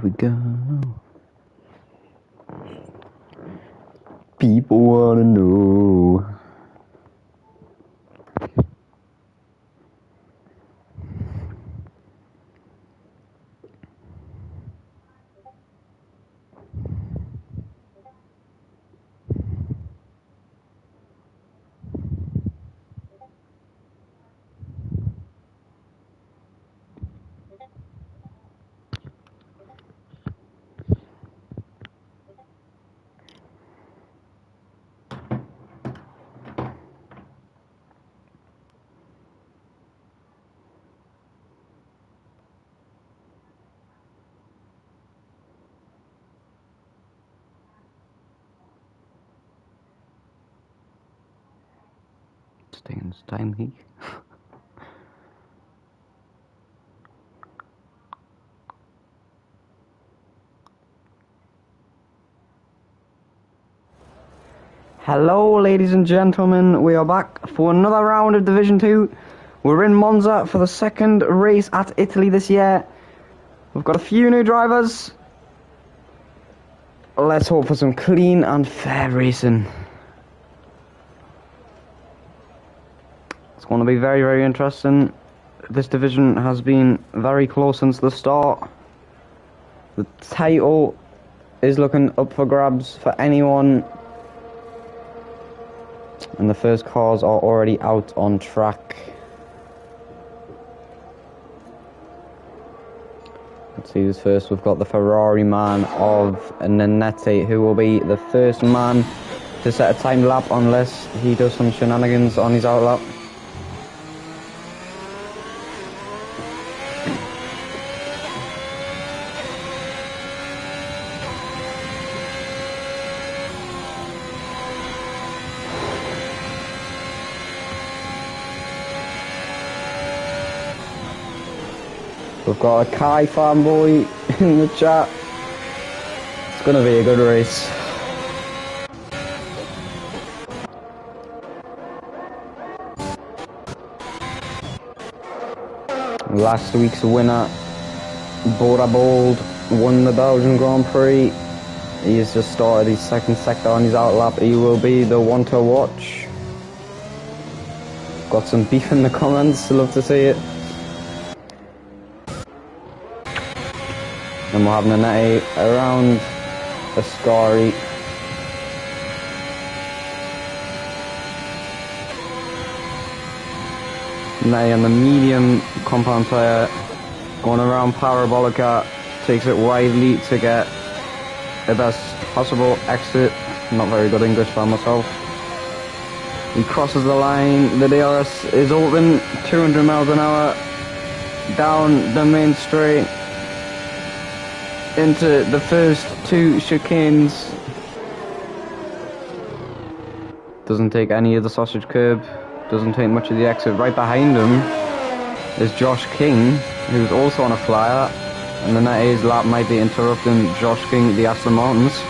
we go. People wanna know. Taking its time, Geek. Hello, ladies and gentlemen. We are back for another round of Division 2. We're in Monza for the second race at Italy this year. We've got a few new drivers. Let's hope for some clean and fair racing. It's going to be very, very interesting. This division has been very close since the start. The title is looking up for grabs for anyone. And the first cars are already out on track. Let's see who's first. We've got the Ferrari man of Nanette, who will be the first man to set a time lap unless he does some shenanigans on his outlap. We've got a Kai fanboy in the chat. It's going to be a good race. Last week's winner, Bora Bold, won the Belgian Grand Prix. He has just started his second sector on his outlap. He will be the one to watch. Got some beef in the comments, love to see it. And we'll have Nanette around Ascari. Nanette on the medium compound tyre, going around Parabolica, takes it widely to get the best possible exit. Not very good English for myself. He crosses the line, the DRS is open, 200 miles an hour, down the main straight, into the first two chicanes. Doesn't take any of the sausage curb, doesn't take much of the exit. Right behind him is Josh King, who's also on a flyer, and the Nanette's lap might be interrupting Josh King, the Aston Martins.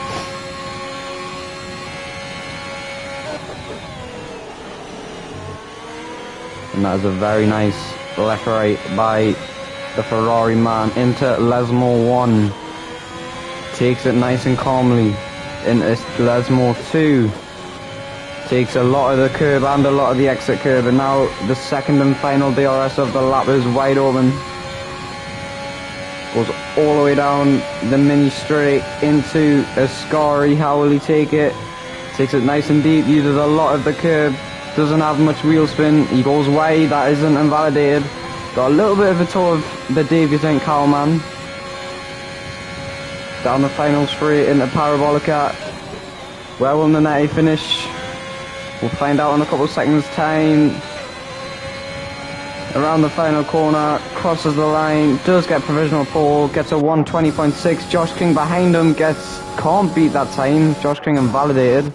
And that is a very nice left-right by the Ferrari man into Lesmo 1. Takes it nice and calmly into Lesmo 2. Takes a lot of the curb and a lot of the exit curb, and now the second and final DRS of the lap is wide open. Goes all the way down the mini straight into Ascari. How will he take it? Takes it nice and deep, uses a lot of the curb, doesn't have much wheel spin. He goes wide, that isn't invalidated. Got a little bit of a toe of the Davies & Cowman. Down the final straight into Parabolica. Where will Nanette finish? We'll find out in a couple of seconds time. Around the final corner, crosses the line, does get provisional pole, gets a 1:20.6. Josh King behind him can't beat that time. Josh King invalidated.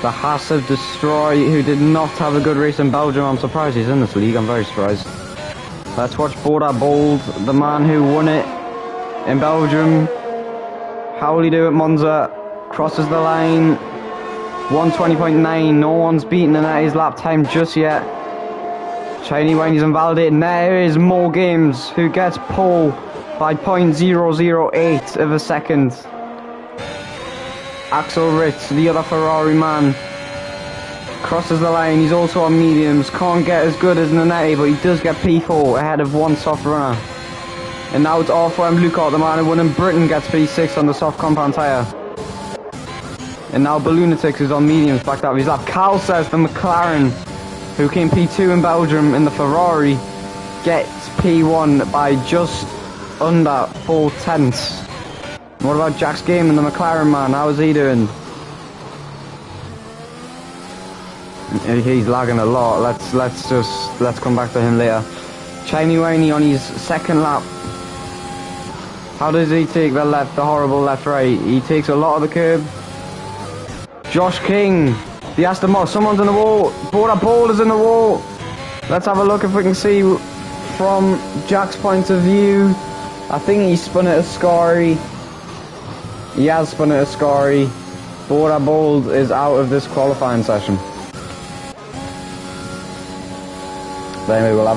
The Haas of Destroy, who did not have a good race in Belgium. I'm surprised he's in this league, I'm very surprised. Let's watch Bora Bold, the man who won it in Belgium. How will he do at Monza? Crosses the line. 1:20.9. No one's beaten Nanette's lap time just yet. Shiny Winey's invalidated. There is More Games, who gets pole by 0.008 of a second. Axel Ritz, the other Ferrari man, crosses the line. He's also on mediums. Can't get as good as Nanetti, but he does get P4 ahead of one soft runner. And now it's off for Lucas, the man who won in Britain, gets P6 on the soft compound tyre. And now Balloonatics is on mediums, backed up his lap. Carl says the McLaren, who came P2 in Belgium in the Ferrari, gets P1 by just under 4/10. What about Jack's game and the McLaren man? How is he doing? He's lagging a lot. Let's come back to him later. Shiny Winey on his second lap. How does he take the horrible left-right? He takes a lot of the curb. Josh King, the Aston Martin, someone's in the wall. Bora Ball is in the wall. Let's have a look if we can see from Jack's point of view. I think he spun it Ascari. He has spun it Ascari. Bora Bold is out of this qualifying session. But anyway, we'll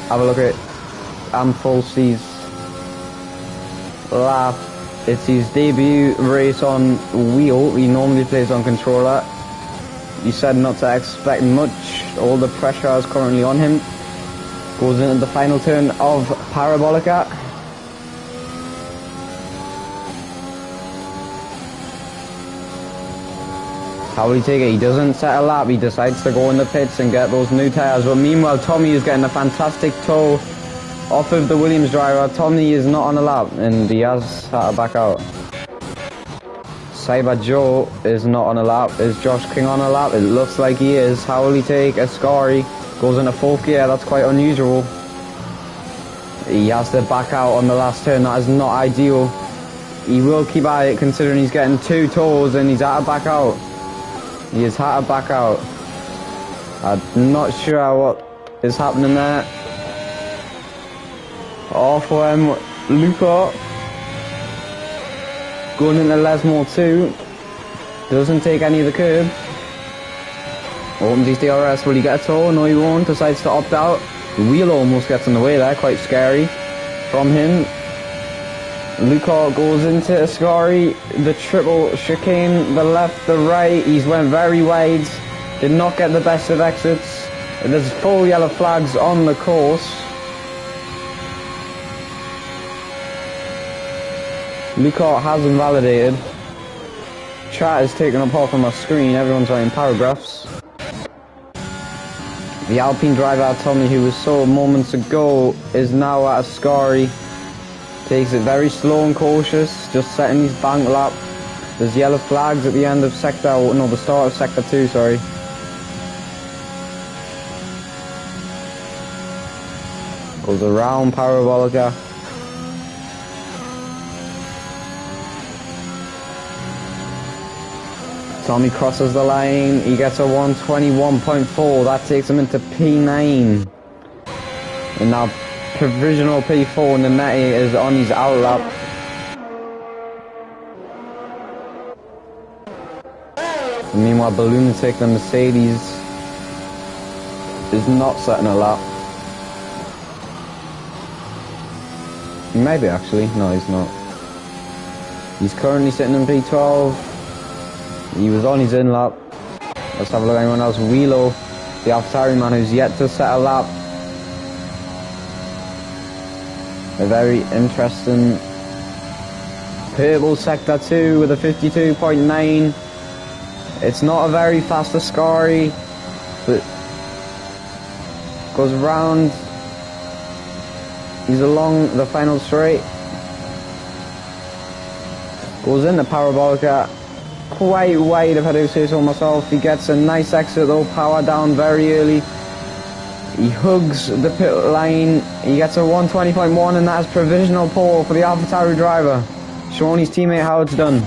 have a look at Amfolsi's lap. It's his debut race on wheel. He normally plays on controller. He said not to expect much. All the pressure is currently on him. Goes into the final turn of Parabolica. How will he take it? He doesn't set a lap. He decides to go in the pits and get those new tyres. But meanwhile, Tommy is getting a fantastic tow off of the Williams driver. Tommy is not on a lap, and he has had to back out. Cyber Joe is not on a lap. Is Josh King on a lap? It looks like he is. How will he take Ascari? Goes into fourth gear. That's quite unusual. He has to back out on the last turn. That is not ideal. He will keep at it considering he's getting two tows and he's had to back out. He has had to back out. I'm not sure what is happening there. Off for Luca. Going into Lesmore 2. Doesn't take any of the curb. Opens his DRS. Will he get a tow? No, he won't. Decides to opt out. The wheel almost gets in the way there. Quite scary from him. Luca goes into Ascari. The triple chicane. The left, the right. He's went very wide. Did not get the best of exits. There's full yellow flags on the course. Luca has invalidated. Chat is taken apart from my screen. Everyone's writing paragraphs. The Alpine driver, Tommy, who was sold moments ago, is now at Ascari. Takes it very slow and cautious, just setting his bank lap. There's yellow flags at the end of the start of sector 2, sorry. Goes around Parabolica. Tommy crosses the line. He gets a 121.4. That takes him into P9. And now provisional P4. Nanetti is on his out lap. And meanwhile, Balloonatics, the Mercedes, is not setting a lap. Maybe actually. No, he's not. He's currently sitting in P12. He was on his in lap. Let's have a look at anyone else. Wheelo, the AlphaTauri man, who's yet to set a lap. A very interesting purple sector 2 with a 52.9. It's not a very fast Ascari, but goes around. He's along the final straight. Goes into Parabolica. Quite wide, if I do say so myself. He gets a nice exit though, power down very early. He hugs the pit line. He gets a 120.1, and that is provisional pole for the AlphaTauri driver, showing his teammate how it's done.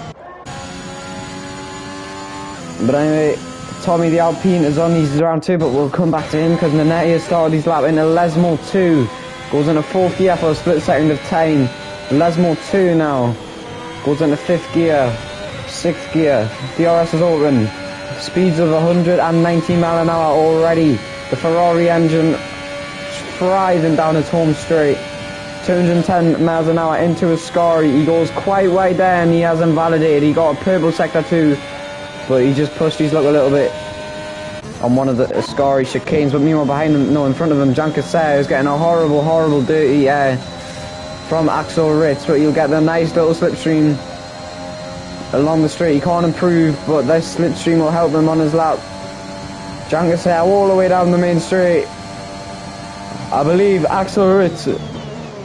But anyway, Tommy the Alpine is on his round 2, but we'll come back to him because Nanetti has started his lap into Lesmore 2. Goes into 4th gear for a split second of time. Lesmore 2 now. Goes into 5th gear. 6th gear. DRS is open. Speeds of 190 mph already. The Ferrari engine thriving down his home straight. 210 miles an hour into his Scari. He goes quite wide there and he has invalidated. He got a purple sector too, but he just pushed his luck a little bit on one of the Scari chicanes. But meanwhile behind him, no, in front of him, Jean Cassel is getting a horrible dirty air from Axel Ritz, but you'll get the nice little slipstream along the straight. He can't improve, but this slipstream will help him on his lap. Jean Cassel all the way down the main straight. I believe Axel Ritz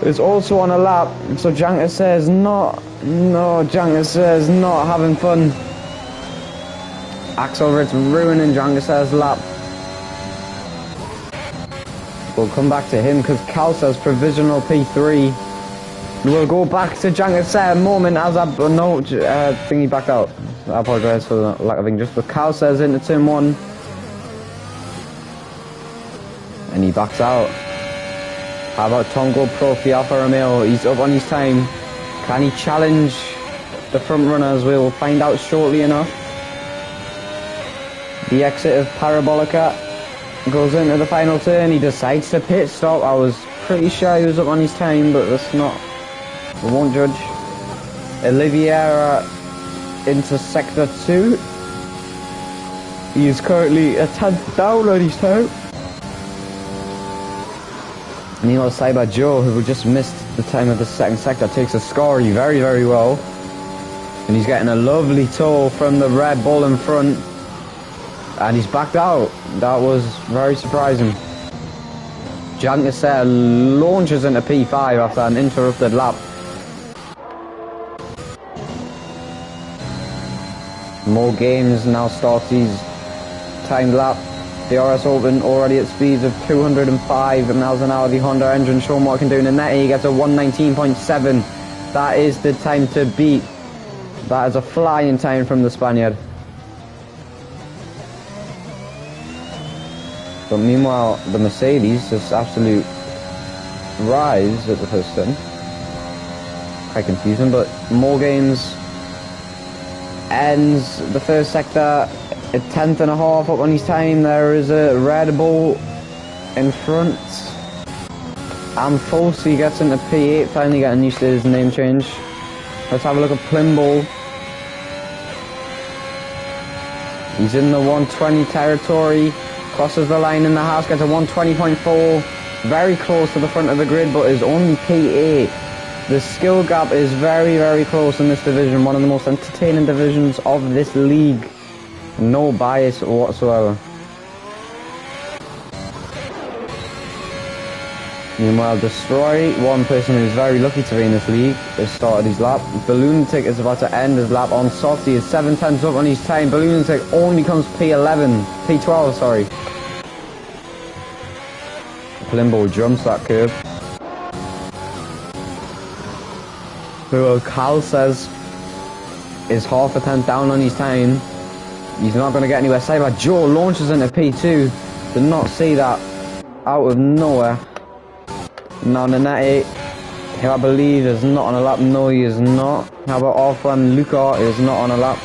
is also on a lap, so Jean Cassel is not having fun. Axel Ritz ruining Jean Cassel's lap. We'll come back to him because Cal says provisional P3. We'll go back to Jean Cassel a moment as I think he backed out. I apologise for the lack of English, but Cal says into turn 1 and he backs out. How about Tongo Profi Alfa Romeo? He's up on his time. Can he challenge the front runners? We'll find out shortly enough. The exit of Parabolica goes into the final turn. He decides to pit stop. I was pretty sure he was up on his time, but that's not. We won't judge. Oliveira into sector 2. He is currently a 10th down on his time. Meanwhile, Cyber Joe, who just missed the time of the second sector, takes a Scari very well. And he's getting a lovely tow from the Red Bull in front. And he's backed out. That was very surprising. Jean Cassel launches into P5 after an interrupted lap. More games now starts his timed lap. The RS Open already at speeds of 205 miles an hour. The Honda engine showing what it can do in the net. He gets a 119.7. That is the time to beat. That is a flying time from the Spaniard. But meanwhile, the Mercedes just absolute rise at the first turn. Quite confusing, but more games ends the first sector. A 10th and a half up on his time. There is a Red Bull in front. And Folsey gets into P8, finally getting used to his name change. Let's have a look at Plimbull. He's in the 120 territory. Crosses the line in the house, gets a 120.4. Very close to the front of the grid, but is only P8. The skill gap is very close in this division. One of the most entertaining divisions of this league. No bias whatsoever. Meanwhile, Destroy, one person who's very lucky to be in this league, has started his lap. Balloontic is about to end his lap on soft. He is 7 times up on his time. Balloontic only comes P12, sorry. Plimbull jumps that curve. Who Cal says is half a 10th down on his time. He's not going to get anywhere. Cyber Joe launches into P2. Did not see that out of nowhere. Now Nanette, who I believe is not on a lap. No, he is not. How about Orfan Luca is not on a lap.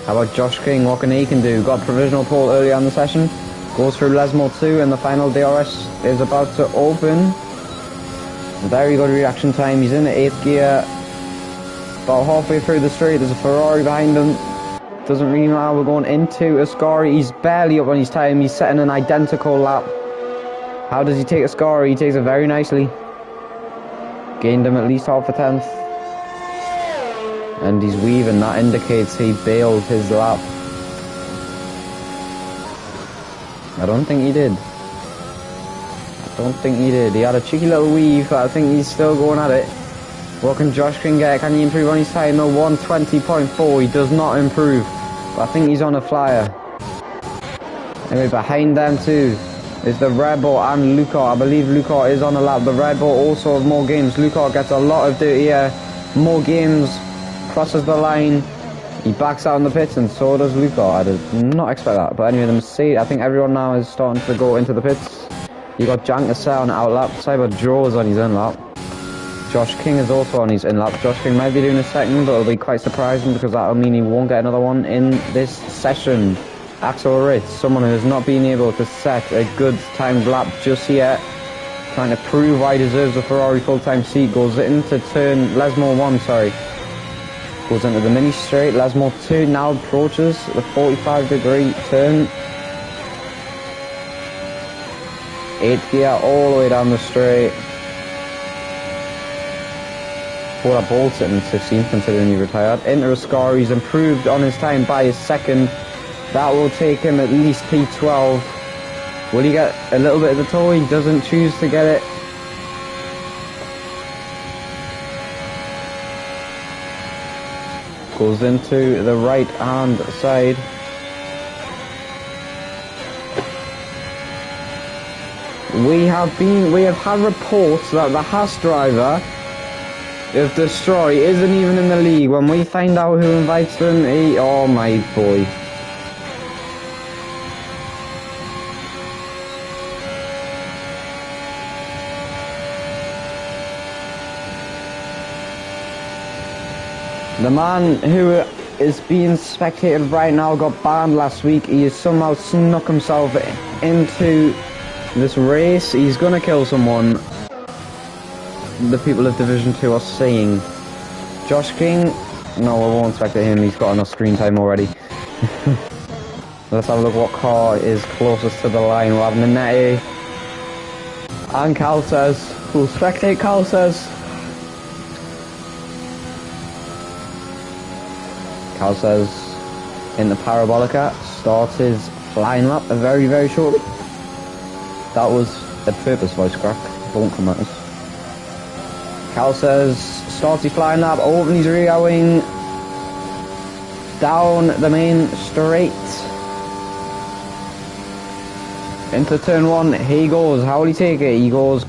How about Josh King? What can he do? Got a provisional pole earlier on the session. Goes through Lesmo 2 and the final DRS is about to open. Very good reaction time. He's in the 8th gear. About halfway through the straight, there's a Ferrari behind him. Doesn't really matter, we're going into a Scari. He's barely up on his time. He's setting an identical lap. How does he take a Scari? He takes it very nicely. Gained him at least half a 10th. And he's weaving. That indicates he bailed his lap. I don't think he did. He had a cheeky little weave, but I think he's still going at it. What can Josh King get? Can he improve on his time? No, 120.4. He does not improve. But I think he's on a flyer. Anyway, behind them too is the Red Bull and Luca. I believe Luca is on a lap. The Red Bull also have more games. Luca gets a lot of dirty air. More games. Crosses the line. He backs out in the pits and so does Luca. I did not expect that. But anyway, the Mercedes, I think everyone now is starting to go into the pits. You got Jean Cassel on the out lap. Cyber Joe is on his in lap. Josh King is also on his in lap. Josh King might be doing a second, but it'll be quite surprising because that'll mean he won't get another one in this session. Axel Ritz, someone who has not been able to set a good timed lap just yet, trying to prove why he deserves a Ferrari full-time seat, goes into turn, Lesmore 1, sorry. Goes into the mini straight, Lesmore 2 now approaches the 45-degree turn. 8th gear all the way down the straight. What a ball sitting 16th considering he retired. Into a score, he's improved on his time by a second. That will take him at least P12. Will he get a little bit of the toe? He doesn't choose to get it. Goes into the right hand side. We have had reports that the Haas driver of Destroy isn't even in the league. When we find out who invites them, oh my boy. The man who is being spectated right now got banned last week. He has somehow snuck himself into this race. He's gonna kill someone. The people of Division 2 are saying. Josh King? No, I won't spectate him. He's got enough screen time already. Let's have a look what car is closest to the line. We'll have Minetti and Cal says. We'll spectate Cal says. Cal says in the Parabolica starts his flying lap very, very shortly. That was a purpose voice crack. Won't come at us. Cal says starts his flying lap, opens his rear wing down the main straight into turn 1. He goes. How will he take it? He goes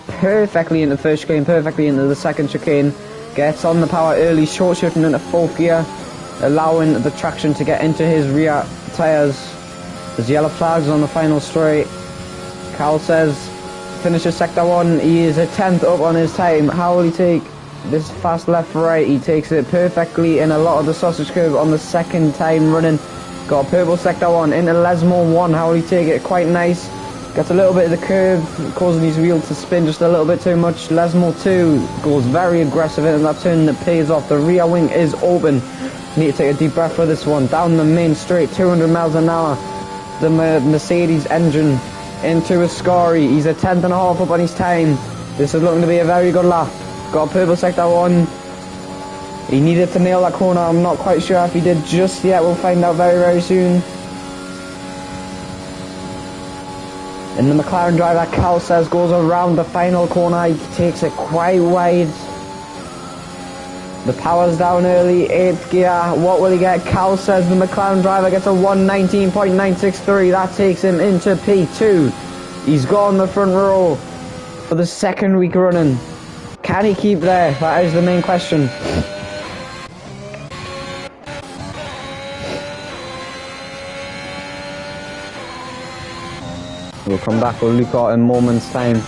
perfectly into the first chicane, perfectly into the second chicane. Gets on the power early, short shifting into 4th gear, allowing the traction to get into his rear tyres. There's yellow flags on the final straight. Cal says finishes sector 1. He is a 10th up on his time. How will he take this fast left right? He takes it perfectly in a lot of the sausage curve on the second time running. Got a purple sector 1 into Lesmore 1. How will he take it? Quite nice. Gets a little bit of the curve, causing his wheel to spin just a little bit too much. Lesmore 2 goes very aggressive in that turn that pays off. The rear wing is open. Need to take a deep breath for this one. Down the main straight, 200 miles an hour. The Mercedes engine into Ascari. He's a 10th and a half up on his time. This is looking to be a very good lap. Got a purple sector 1. He needed to nail that corner. I'm not quite sure if he did just yet. We'll find out very, very soon. And the McLaren driver, Cal says, goes around the final corner. He takes it quite wide. The power's down early, 8th gear. What will he get? Cal says the McLaren driver gets a 119.963. That takes him into P2. He's got on the front row for the second week running. Can he keep there? That is the main question. We'll come back with Luca in moments time.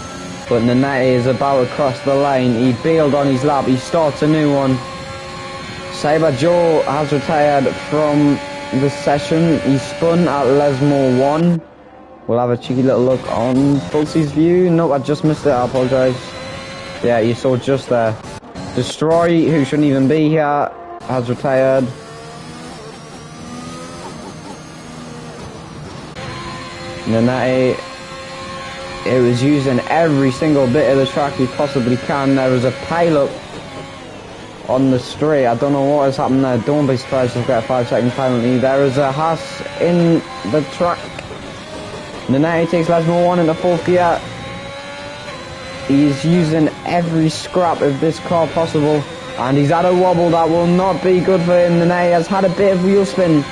But Nanette is about to cross the line. He bailed on his lap. He starts a new one. Cyber Joe has retired from the session. He spun at Lesmore 1. We'll have a cheeky little look on Fulcy's view. Nope, I just missed it. I apologise. Yeah, you saw just there. Destroy, who shouldn't even be here, has retired. Nanette, it was using every single bit of the track he possibly can. There was a pile-up on the straight. I don't know what has happened there. Don't be surprised if I get a 5-second penalty. There is a Haas in the track. Nanette takes Lesmore 1 into 4th gear. He's using every scrap of this car possible. And he's had a wobble that will not be good for him. Nanette has had a bit of wheel spin.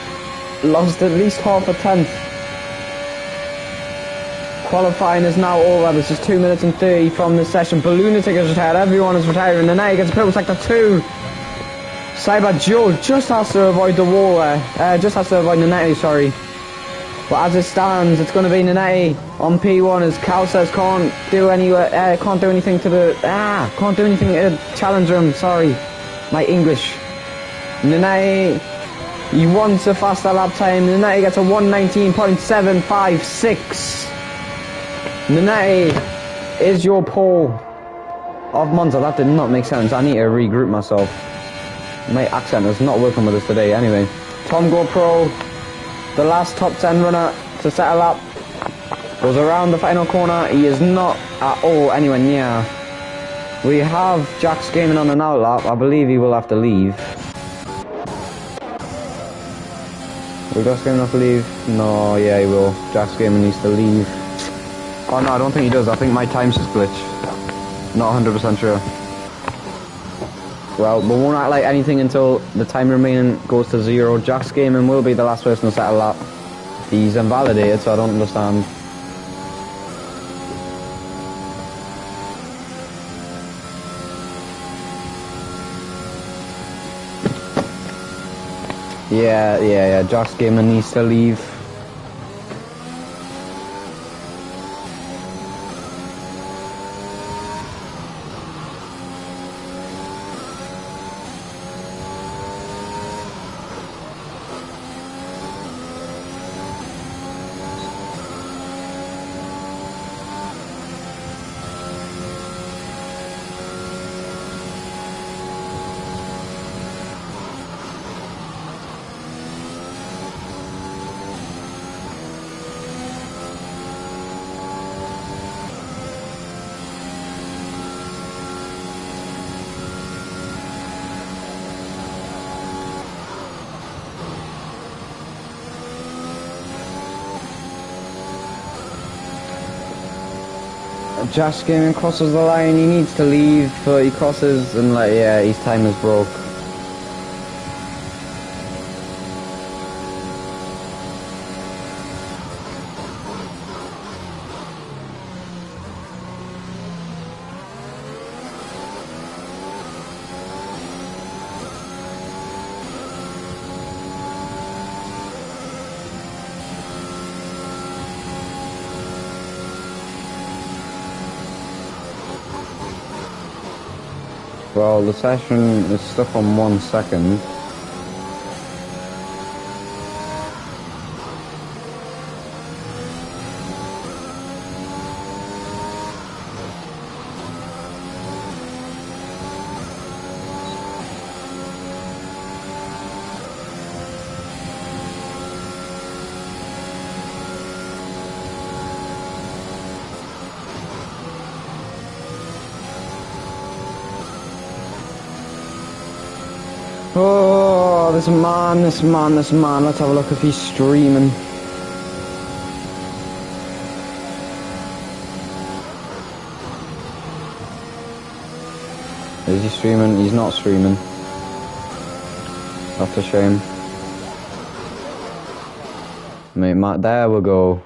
Lost at least half a tenth. Qualifying is now over. This is 2 minutes and 30 from this session. Ballunatic is retired. Everyone is retiring. And now he gets a purple sector 2. Cyber Joe just has to avoid the wall there. Just has to avoid Nanette, sorry. But as it stands, it's going to be Nanette on P1 as Cal says can't do anything to challenger him. Sorry, my English. Nanette He wants a faster lap time. Nanetti gets a 119.756. Nanetti is your pole of Monza. That did not make sense. I need to regroup myself. My accent is not working with us today. Anyway, Tom GoPro, the last top 10 runner to set a lap, goes around the final corner. He is not at all anywhere near. We have Jack's Gaming on an outlap. I believe he will have to leave. Will Jack's Gaming have to leave? No, yeah, he will. Jack's Gaming needs to leave. Oh no, I don't think he does. I think my time's just glitched. Not 100% sure. Well, we won't act like anything until the time remaining goes to 0. Jack's Gaming will be the last person to set a lap. He's invalidated, so I don't understand. Yeah, Jack's Gaming needs to leave. Jack's Gaming crosses the line. He needs to leave, but he crosses, and like, yeah, his time is broke. Well, the session is stuck on 1 second. Oh, this man, let's have a look if he's streaming. Is he streaming? He's not streaming. That's a shame. Mate, Matt, there we go.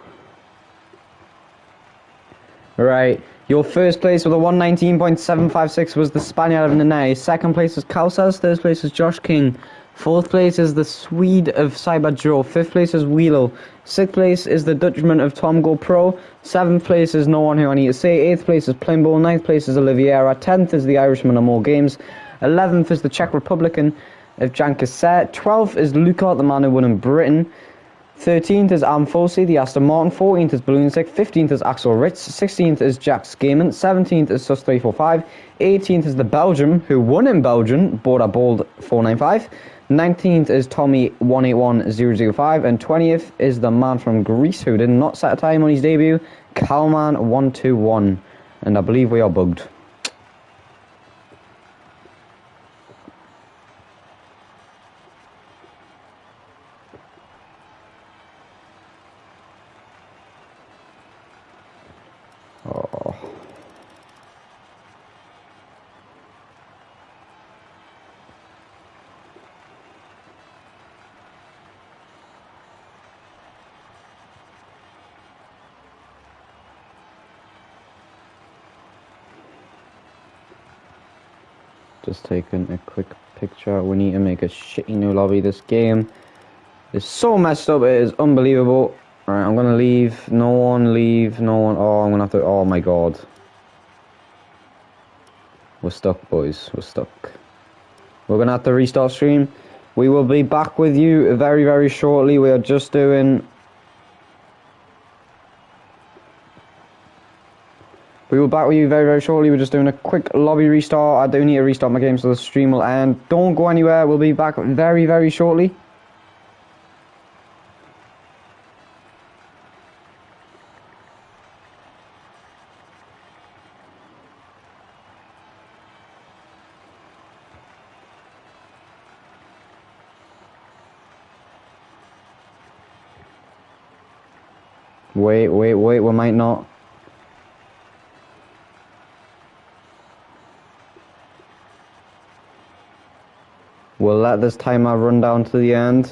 Right. Your first place with a 119.756 was the Spaniard of Nene. Second place was Calzas. Third place was Josh King. Fourth place is the Swede of Cyber Joe. Fifth place is Wheelo. Sixth place is the Dutchman of Tom GoPro. Seventh place is no one who I need to say. Eighth place is Plimbo. Ninth place is Oliviera. 10th is the Irishman of More Games. 11th is the Czech Republican of Jan Cassette. 12th is Luca, the man who won in Britain. 13th is Amfosi, the Aston Martin. 14th is Balloonsick. 15th is Axel Ritz. 16th is Jack's Gaming. 17th is Sus345. 18th is the Belgium, who won in Belgium, Border Bold 495. 19th is Tommy 181005. And 20th is the man from Greece, who did not set a time on his debut, Kalman 121. And I believe we are bugged. Oh. Just taking a quick picture. We need to make a shitty new lobby. This game is so messed up, it is unbelievable. Alright, I'm gonna leave. No one leave. No one. Oh, I'm gonna have to. Oh my god. We're stuck, boys. We're stuck. We're gonna have to restart stream. We will be back with you very, very shortly. We are just doing... We will be back with you very, very shortly. We're just doing a quick lobby restart. I do need to restart my game so the stream will end. Don't go anywhere. We'll be back very, very shortly. Wait, we might not. We'll let this timer run down to the end.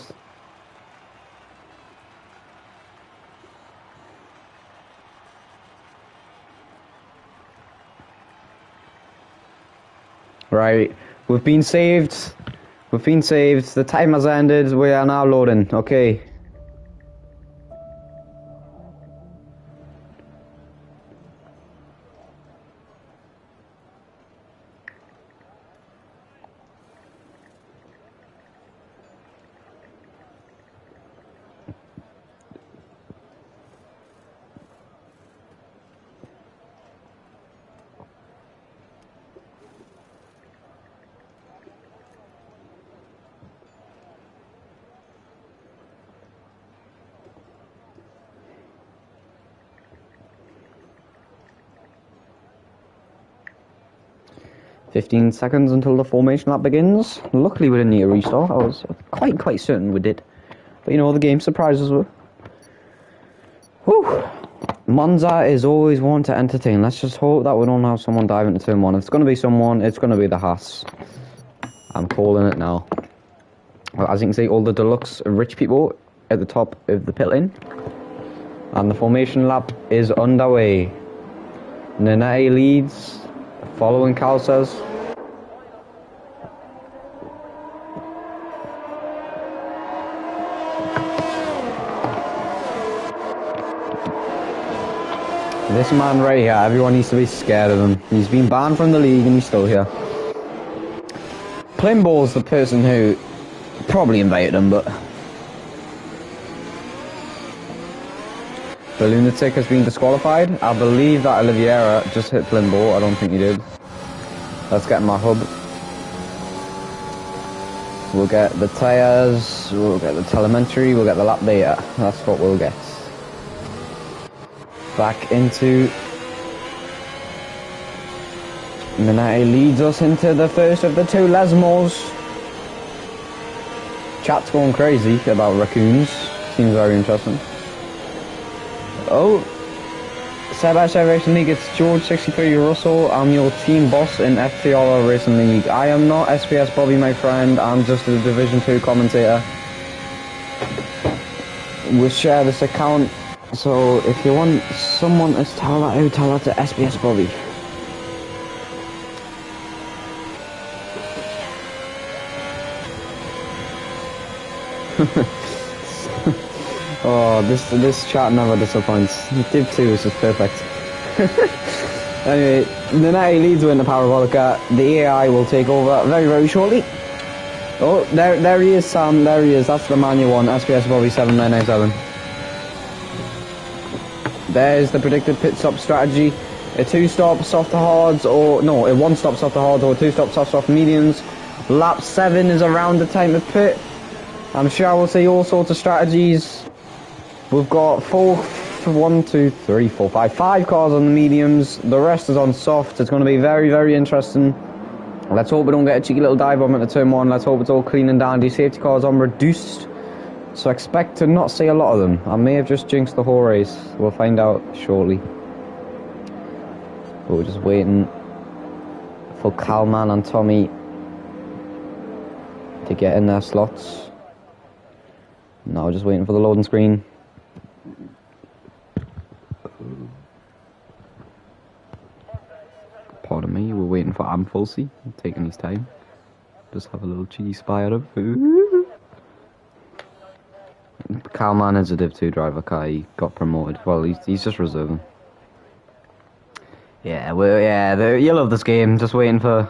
Right, we've been saved. We've been saved. The timer's ended. We are now loading. Okay. "15 seconds until the formation lap begins." Luckily we didn't need a restart. I was quite certain we did. But you know, the game surprises us. Whew. Monza is always one to entertain. Let's just hope that we don't have someone dive into turn 1. If it's going to be someone, it's going to be the Haas. I'm calling it now. Well, as you can see, all the deluxe rich people at the top of the pit lane. And the formation lap is underway. Nanette leads. Following Cal says. This man right here, everyone needs to be scared of him. He's been banned from the league and he's still here. Plimball's the person who probably invited him, but... The lunatic has been disqualified. I believe that Oliveira just hit Plimball. I don't think he did. Let's get my hub. We'll get the tyres, we'll get the telemetry, we'll get the lap data. That's what we'll get. Back into... Nanette leads us into the first of the 2 Lesmos. Chat's going crazy about raccoons. Seems very interesting. Oh, Sebastian Racing League, it's George 63 Russell. I'm your team boss in FTR Racing League. I am not SPS Bobby, my friend. I'm just a Division 2 commentator. We share this account, so if you want someone to tell that out, tell that to SPS Bobby. Oh, this chat never disappoints. Div 2 is just perfect. Anyway, Nanette leads with the Parabolica. The AI will take over very, very shortly. Oh, there he is, Sam. There he is. That's the man you want. SPS Bobby 7997. There's the predicted pit stop strategy. A 2-stop soft to hards, or no, a 1-stop soft to hards, or a 2-stop soft mediums. Lap 7 is around the time of pit. I'm sure I will see all sorts of strategies. We've got 5 cars on the mediums. The rest is on soft. It's going to be very, very interesting. Let's hope we don't get a cheeky little dive bomb into turn 1. Let's hope it's all clean and dandy. Safety cars on reduced, so expect to not see a lot of them. I may have just jinxed the whole race. We'll find out shortly. But we're just waiting for Calman and Tommy to get in their slots. Now we're just waiting for the loading screen. Pardon me, we're waiting for Amfulsi, taking his time. Just have a little cheeky spy at him. Calman is a Div 2 driver car, he got promoted. Well, he's just reserving. Yeah, you love this game, just waiting for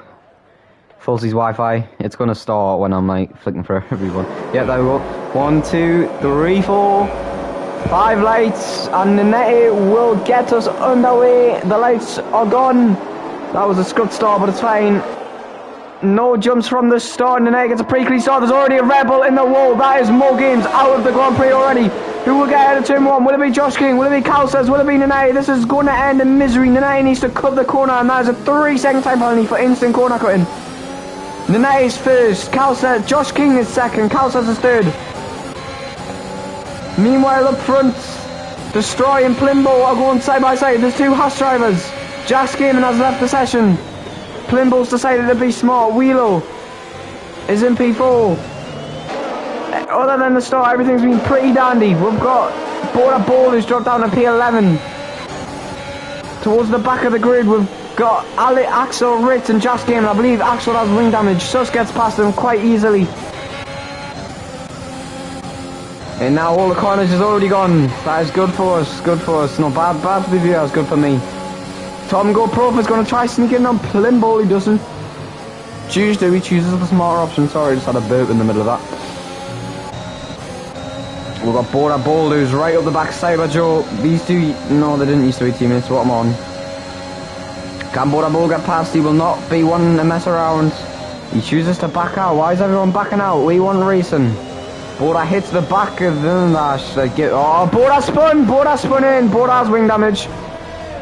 Fulsy's Wi-Fi. It's gonna start when I'm like flicking for everyone. Yeah, there we go. 1, 2, 3, 4, 5 lights, and the net will get us underway. The lights are gone. That was a scuffed start, but it's fine. No jumps from the start, and the net gets a pretty clean start. There's already a rebel in the wall. That is more games out of the Grand Prix already. Who will get ahead of turn 1? Will it be Josh King? Will it be Calces? Will it be Nene? This is going to end in misery. Nene needs to cut the corner, and that is a 3-second time penalty for instant corner cutting. Nene is first. Calces, Josh King is second. Calces is third. Meanwhile, up front, Destroy and Plimbo are going side by side. There's 2 Haas drivers. Jack Gaming has left the session. Plimbo's decided to be smart. Wheelo is in P4. Other than the start, everything's been pretty dandy. We've got Border Ball who's dropped down to P11. Towards the back of the grid, we've got Axel, Ritz and Jack Gaming. I believe Axel has wing damage. Sus gets past him quite easily. And now all the corners is already gone. That is good for us, good for us. No, bad for the viewers, good for me. Tom GoPro is going to try sneaking on Plimbo, he doesn't. Tuesday, he chooses the smarter option. Sorry, I just had a burp in the middle of that. We've got Border Ball who's right up the back side of Joe. These two, no, they didn't used to be teammates, what I'm on. Can Border Ball get past? He will not be one to mess around. He chooses to back out. Why is everyone backing out? We want racing. Border hits the back of them. Oh, Border spun in. Border has wing damage.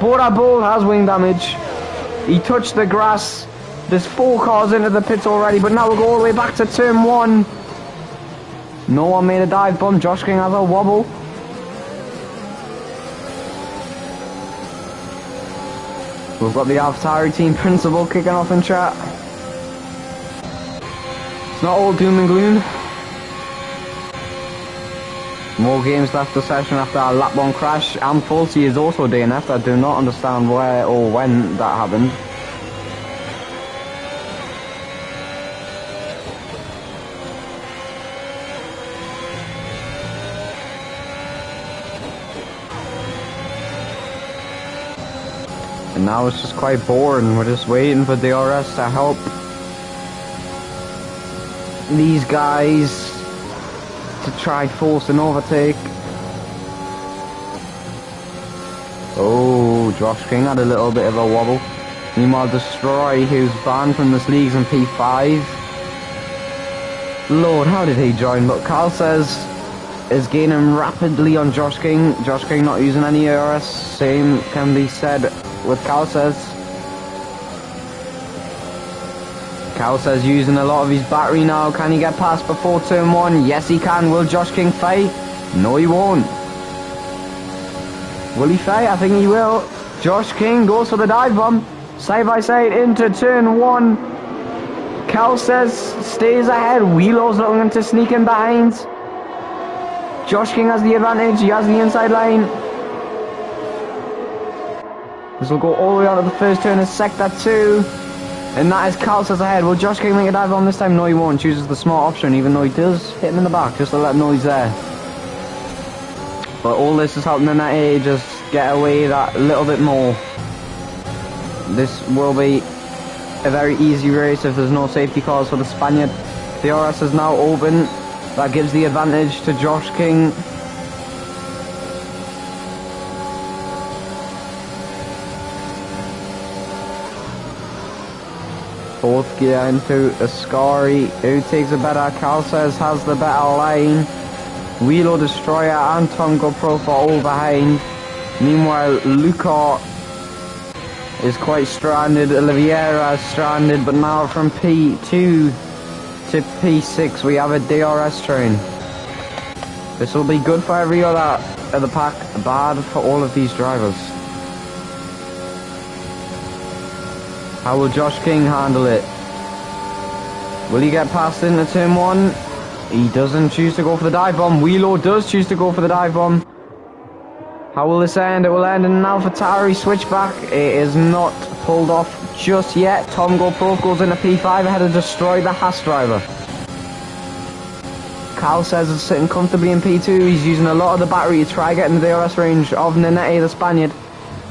Border Ball has wing damage. He touched the grass. There's 4 cars into the pits already, but now we'll go all the way back to turn 1. No one made a dive bomb. Josh King has a wobble. We've got the AlphaTauri team principal kicking off in chat. It's not all doom and gloom. More games left the session after our lap 1 crash. And Fulsy is also DNF'd. I do not understand where or when that happened. And now it's just quite boring. We're just waiting for DRS to help these guys to try force an overtake. Oh, Josh King had a little bit of a wobble. Meanwhile, Destroy, who's banned from this league's in P5. Lord, how did he join? But Carl says is gaining rapidly on Josh King. Josh King not using any ARS. Same can be said with Cal says. Cal says using a lot of his battery now. Can he get past before turn 1? Yes he can. Will Josh King fight? No he won't. Will he fight? I think he will. Josh King goes for the dive bomb. Side by side into turn 1. Cal says stays ahead. Wheelo's looking to sneak in behind. Josh King has the advantage. He has the inside line. This will go all the way on to the first turn in sector 2. And that is Cal says ahead. Will Josh King make a dive bomb this time? No he won't. Chooses the smart option even though he does hit him in the back just to let him know he's there. But all this is helping Nene just get away that little bit more. This will be a very easy race if there's no safety cars for the Spaniard. The RS is now open. That gives the advantage to Josh King. Fourth gear into Ascari, who takes a better. Cal says has the better line. Wheelo Destroyer and Tom GoPro for all behind. Meanwhile, Luca is quite stranded. Oliveira is stranded, but now from P2 to P6 we have a DRS train. This will be good for every other of the pack, bad for all of these drivers. How will Josh King handle it? Will he get past into turn 1? He doesn't choose to go for the dive bomb. Wheelo does choose to go for the dive bomb. How will this end? It will end in an AlphaTauri switchback. It is not pulled off just yet. Tom GoPro goes into P5 ahead of Destroy the Haas driver. Cal says is sitting comfortably in P2. He's using a lot of the battery to try getting the DRS range of Nene, the Spaniard.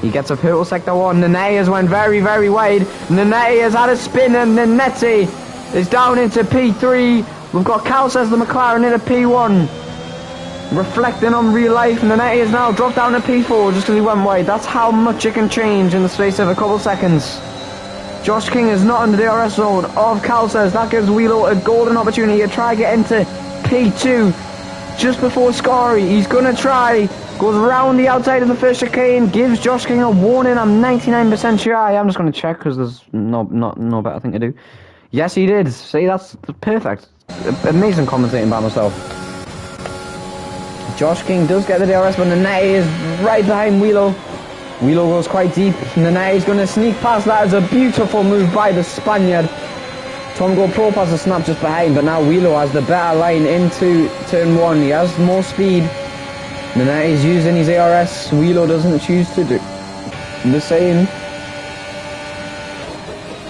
He gets a purple sector 1. Nene has went very, very wide. Nene has had a spin and Nanette is down into P3. We've got Cal says the McLaren into P1. Reflecting on real life, and Nanetti is now dropped down to P4 just because he went wide. That's how much it can change in the space of a couple seconds. Josh King is not in the DRS zone of Cal says. That gives Wheelo a golden opportunity to try get into P2 just before Scary. He's going to try. Goes around the outside of the first chicane. Gives Josh King a warning. I'm 99% sure. I'm just going to check because there's no better thing to do. Yes, he did. See, that's perfect. Amazing commentating by myself. Josh King does get the DRS, but Nanetti is right behind Wheelo. Wheelo goes quite deep. Nanetti is going to sneak past. That is a beautiful move by the Spaniard. Tom Go Pro has a snap just behind, but now Wheelo has the better line into turn 1. He has more speed. Nanetti is using his ARS. Wheelo doesn't choose to do the same.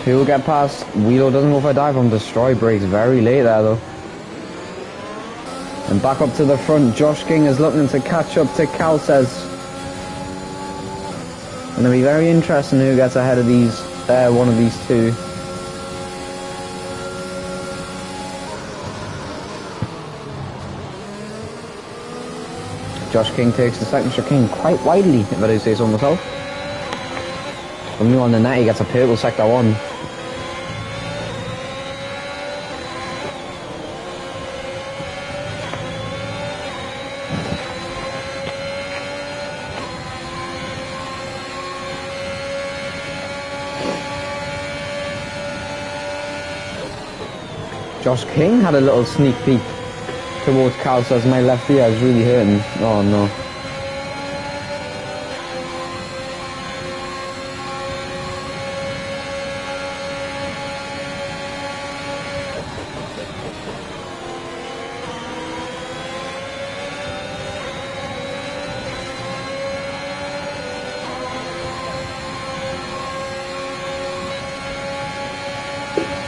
He'll get past. Wheelo doesn't go for a dive on destroy. Breaks very late there though. And back up to the front, Josh King is looking to catch up to Cal says. Going to be very interesting who gets ahead of these, one of these two. Josh King takes the second chicane quite widely, if I do say so myself. Only on the net, he gets a purple sector 1. Josh King had a little sneak peek towards Cal says my left ear is really hurting. Oh no.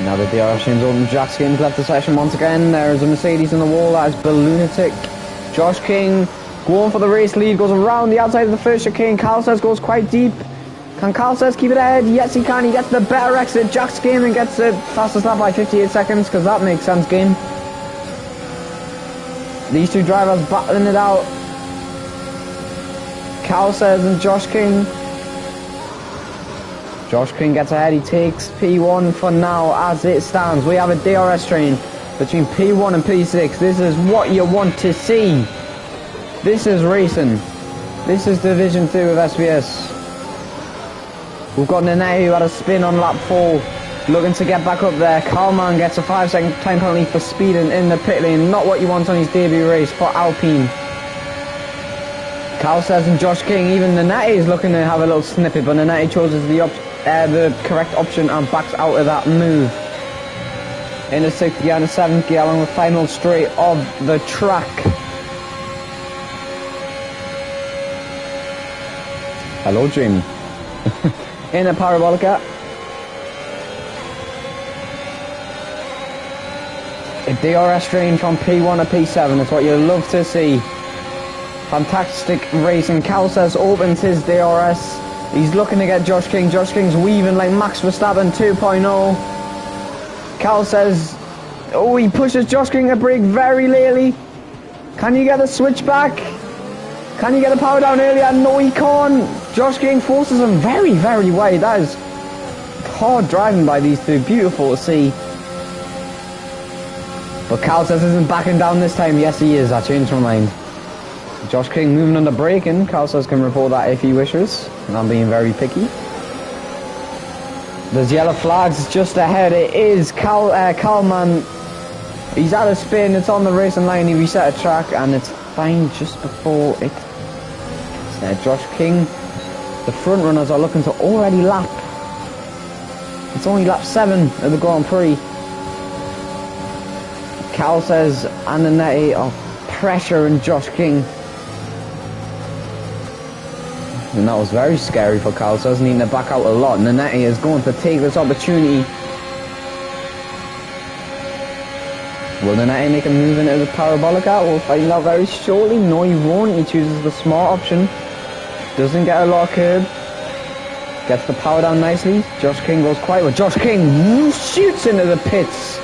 Now the DRS chains open, Jack's Games left the session once again. There's a Mercedes in the wall, that is Balloonatic. Josh King going for the race lead, goes around the outside of the first chicane. Carl says goes quite deep. Can Carl says keep it ahead? Yes he can, he gets the better exit. Jack's Game and gets the fastest lap by 58 seconds, because that makes sense game. These two drivers battling it out. Carl says and Josh King. Josh King gets ahead, he takes P1 for now as it stands. We have a DRS train between P1 and P6. This is what you want to see. This is racing. This is Division 2 of SBS. We've got Nanetti who had a spin on lap 4, looking to get back up there. Carlman gets a 5-second time penalty for speeding in the pit lane. Not what you want on his debut race for Alpine. Carl says and Josh King, even Nanetti is looking to have a little snippet, but Nanetti chooses the correct option and backs out of that move. In the 6th gear and the 7th gear along the final straight of the track. Hello Jamie. In the Parabolica. A DRS train from P1 to P7 is what you love to see. Fantastic racing. Cal says opens his DRS. He's looking to get Josh King. Josh King's weaving like Max Verstappen 2.0. Cal says, oh, he pushes Josh King to brake very lately. Can you get the switch back? Can you get the power down earlier? No, he can't. Josh King forces him very, very wide. That is hard driving by these two. Beautiful to see. But Cal says isn't backing down this time. Yes, he is. I changed my mind. Josh King moving under braking. Carl says can report that if he wishes. And I'm being very picky. There's yellow flags just ahead. It is Carlman. He's at a spin. It's on the racing line. He reset a track and it's fine just before it. Josh King. The front runners are looking to already lap. It's only lap 7 of the Grand Prix. Cal says and Nanetti are pressuring Josh King. And that was very scary for Carl, so he's needing to back out a lot. Nanetti is going to take this opportunity. Will Nanetti make a move into the Parabolica? We'll find out very shortly. No, he won't. He chooses the smart option. Doesn't get a lot of curb. Gets the power down nicely. Josh King goes quite well. Josh King shoots into the pits.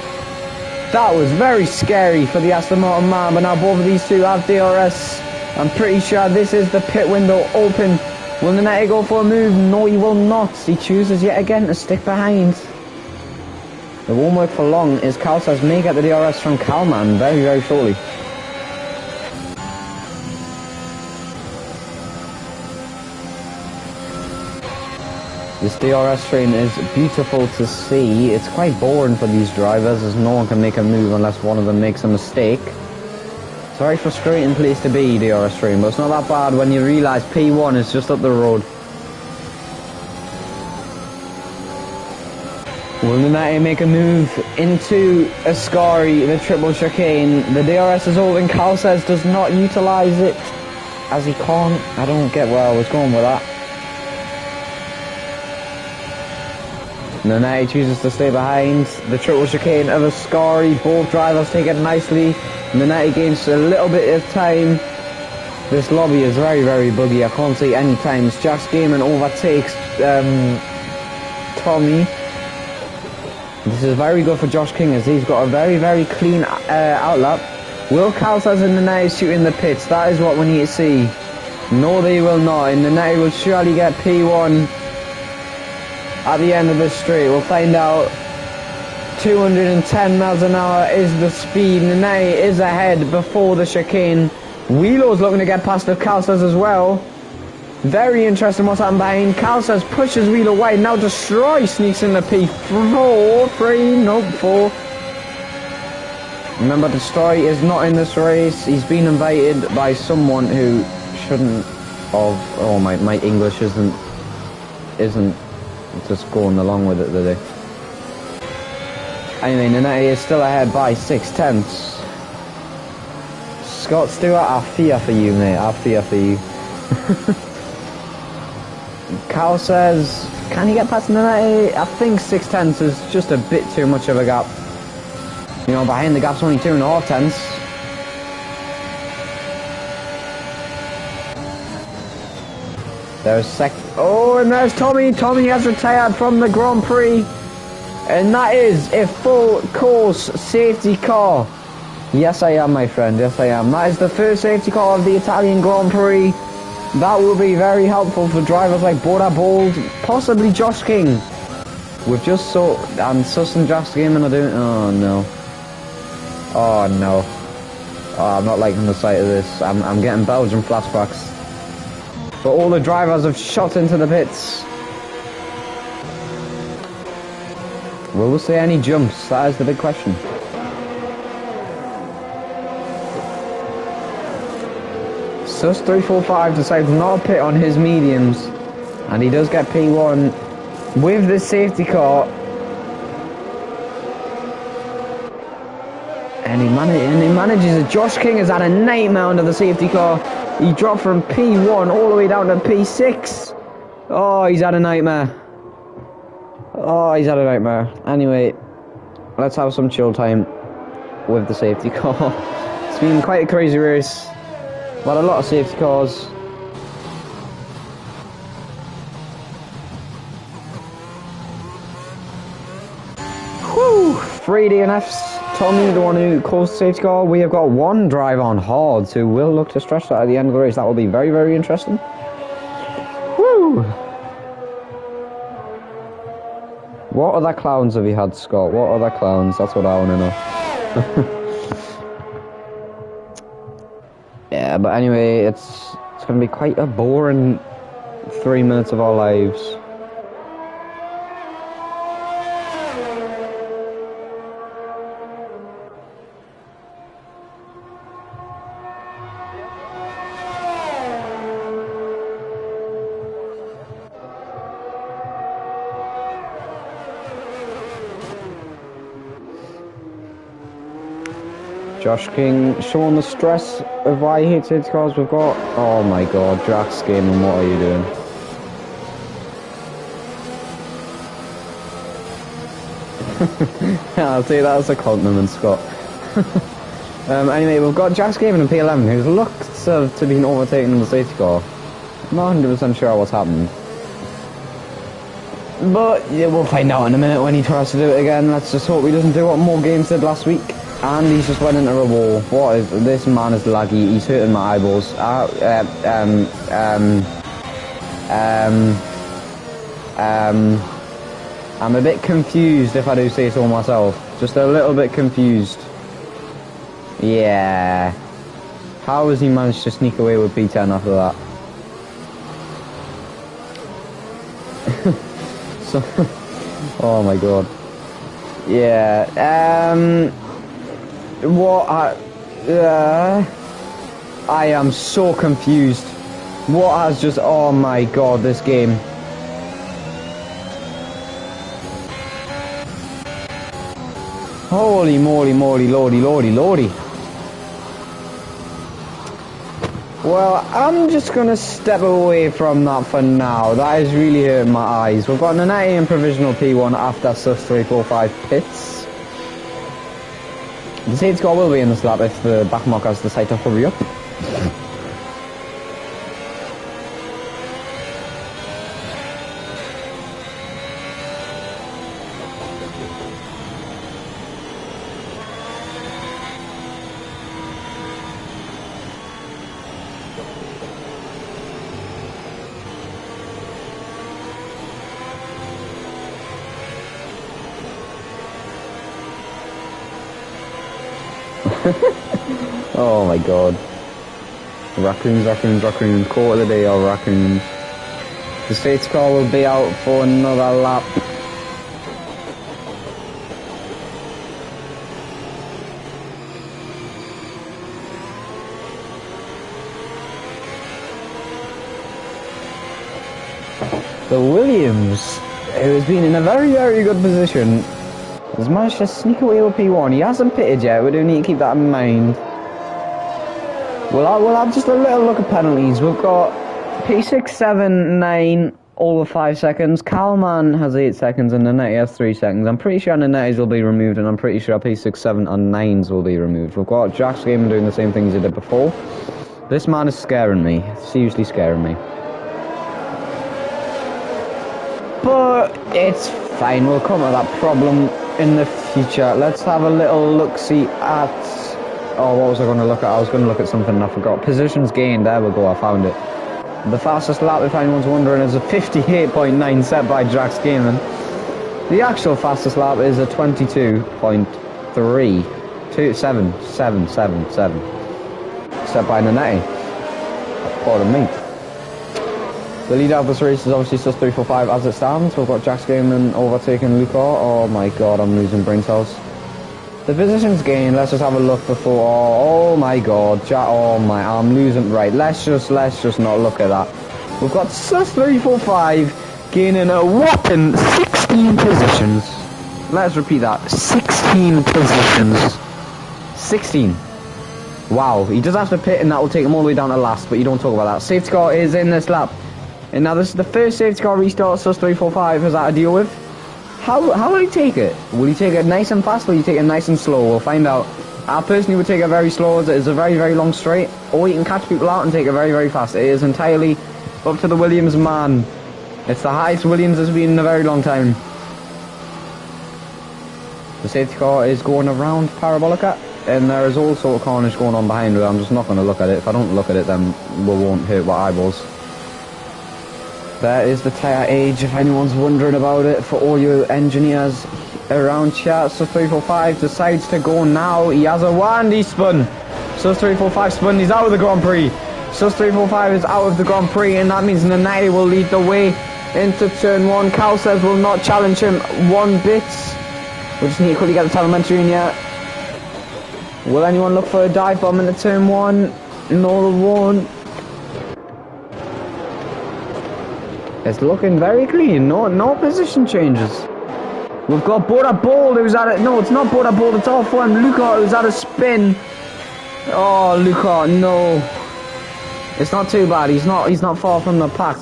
That was very scary for the Aston Martin man, but now both of these two have DRS. I'm pretty sure this is the pit window open. Will Nanette go for a move? No, he will not. He chooses yet again to stick behind. It won't work for long, as Cal says may get the DRS from Calman very, very shortly. This DRS train is beautiful to see. It's quite boring for these drivers as no one can make a move unless one of them makes a mistake. It's a very frustrating place to be, DRS train, but it's not that bad when you realise P1 is just up the road. Will Nanette make a move into Ascari, the triple chicane? The DRS is open. Cal says does not utilise it as he can't. I don't get where I was going with that. Nanette chooses to stay behind the triple chicane of Ascari. Both drivers take it nicely. Nanette gains a little bit of time. This lobby is very, very buggy. I can't see any times. Jack's Gaming overtakes Tommy. This is very good for Josh King as he's got a very, very clean outlap. Will Cal says and Nanette shoot in the pits? That is what we need to see. No, they will not. And Nanette will surely get P1. At the end of this straight, we'll find out. 210 miles an hour is the speed. Nanette is ahead before the chicane. Wheelo's looking to get past the Calcers as well. Very interesting what's happened behind. Calcers pushes Wheelo wide. Now Destroy sneaks in the P4. 4. Remember, Destroy is not in this race. He's been invited by someone who shouldn't have. Oh, my English isn't just going along with it today. Anyway, Nanette is still ahead by 6/10. Scott Stewart, I fear for you, mate. I fear for you. Cal says, can he get past Nanette? I think 6/10 is just a bit too much of a gap. You know, behind the gap's only 2.5 tenths. There's oh, and there's Tommy. Tommy has retired from the Grand Prix. And that is a full course safety car. Yes, I am, my friend. Yes, I am. That is the first safety car of the Italian Grand Prix. That will be very helpful for drivers like Boda Bold, possibly Josh King. We've just saw, and Sus and Josh Gaming are doing, oh no. Oh no. Oh, I'm not liking the sight of this. I'm getting Belgian flashbacks. But all the drivers have shot into the pits. Will we see any jumps? That is the big question. Sus 345 decides not to pit on his mediums, and he does get P1 with the safety car. And he manages it. Josh King has had a nightmare under the safety car. He dropped from P1 all the way down to P6. Oh, he's had a nightmare. Oh, he's had a nightmare. Anyway, let's have some chill time with the safety car. It's been quite a crazy race. But a lot of safety cars. Whew! 3 DNFs. Tommy, the one who caused the safety car. We have got one drive on hards who will look to stretch that at the end of the race. That will be very, very interesting. Woo! What other clowns have you had, Scott? What other clowns? That's what I want to know. Yeah, but anyway, it's going to be quite a boring 3 minutes of our lives. Josh King showing the stress of why he hates safety cars. We've got, oh my god, Jack's Gaming, what are you doing? Yeah, I'll say that as a compliment, Scott. Anyway, we've got Jack's Gaming in P11 who's looked to have been overtaken in the safety car. I'm not 100% sure what's happened. But yeah, we'll find out in a minute when he tries to do it again. Let's just hope he doesn't do what More Games did last week And he's just went into a wall. What is this man is laggy. He's hurting my eyeballs. I'm a bit confused, if I do say so myself. Just a little bit confused. Yeah. How has he managed to sneak away with P10 after that? So, oh my god. Yeah. I am so confused. What has just... Oh my god, this game. Holy moly, moly, lordy, lordy, lordy. Well, I'm just gonna step away from that for now. That is really hurting my eyes. We've got an 80 and provisional P1 after sus 345 pits. The safety car will be in the slap if the backmarkers decide to hurry up. Oh my god. Raccoons, raccoons, raccoons. Quote of the day are raccoons. The safety car will be out for another lap. The Williams, who has been in a very, very good position, has managed to sneak away with P1. He hasn't pitted yet, we do need to keep that in mind. We'll have just a little look at penalties. We've got P6, 7, 9, over 5 seconds. Calman has 8 seconds and Nanetti has 3 seconds. I'm pretty sure Nanetti's will be removed and I'm pretty sure P6, 7 and 9s will be removed. We've got Jack's game doing the same things he did before. This man is scaring me. Seriously scaring me. But it's fine, we'll come to that problem in the future. Let's have a little look-see at... Oh, what was I going to look at? I was going to look at something and I forgot. Positions gained, there we go, I found it. The fastest lap, if anyone's wondering, is a 58.9 set by Jack's Gaming. The actual fastest lap is a 22.3. 777 set by Nanetti. Pardon me. The leader of this race is obviously sus 345 as it stands. We've got Jack's Gaming overtaking Luca. Oh my god, I'm losing brain cells. The positions gained, let's just have a look before. Oh my god, I'm losing. Right, let's just not look at that. We've got sus 345 gaining a whopping 16 positions. Let's repeat that, 16 positions. 16. Wow, he does have to pit and that will take him all the way down to last, but you don't talk about that. Safety car is in this lap. And now this is the first safety car restart sus 345 has had to deal with. How will he take it? Will he take it nice and fast or will he take it nice and slow? We'll find out. I personally would take it very slow as it is a very, very long straight. Or you can catch people out and take it very, very fast. It is entirely up to the Williams man. It's the highest Williams has been in a very long time. The safety car is going around Parabolica. And there is all sort of carnage going on behind it. I'm just not going to look at it. If I don't look at it then we won't hurt my eyeballs. There is the tyre age, if anyone's wondering about it, for all you engineers around here. sus 345 decides to go now. He has a wand, he spun. sus 345 spun, he's out of the Grand Prix. sus 345 is out of the Grand Prix, and that means Nanetti will lead the way into turn 1. Cal says will not challenge him one bit. We just need to quickly get the telemetry in here. Will anyone look for a dive bomb into turn 1? No, they won't. It's looking very clean. No position changes. We've got Boda Bold who's at it. No, it's not Boda Bold. It's off one. Luca who's at a spin. Oh, Luca, no. It's not too bad. He's not far from the pack.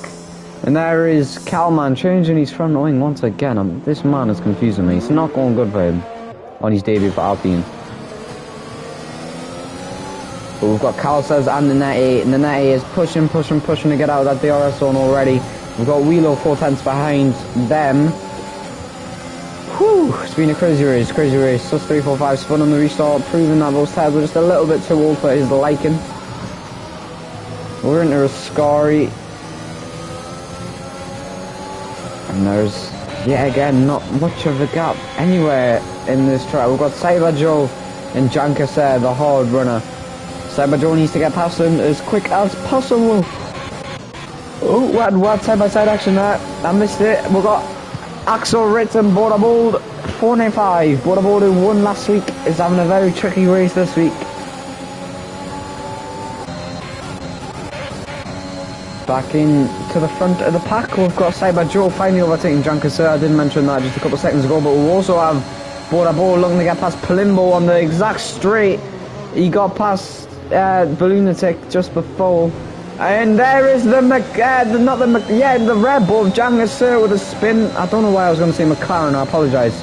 And there is Calman changing his front wing once again. This man is confusing me. It's not going good for him on his debut for Alpine. But we've got Calcez and Nanetti. Nanetti is pushing to get out of that DRS zone already. We've got Wheelo 4 tenths behind them. Whew, it's been a crazy race, crazy race. Sus 345 spun on the restart, proving that those tyres were just a little bit too old for his liking. We're into Ascari. And there's, yet again, not much of a gap anywhere in this track. We've got Cyber Joe and Jankasser, the hard runner. Cyber Joe needs to get past him as quick as possible. Oh, what side-by-side action there. I missed it. We've got Axel Ritz and Border Bold 495. Border Bold, who won last week, is having a very tricky race this week. Back in to the front of the pack, we've got Cyber Joe finally overtaking Jankasser. I didn't mention that just a couple of seconds ago, but we also have Border Bold looking to get past Palimbo on the exact straight. He got past Balloonitic just before. And there is the the Red Bull, Jankasser with a spin. I don't know why I was going to say McLaren, I apologise.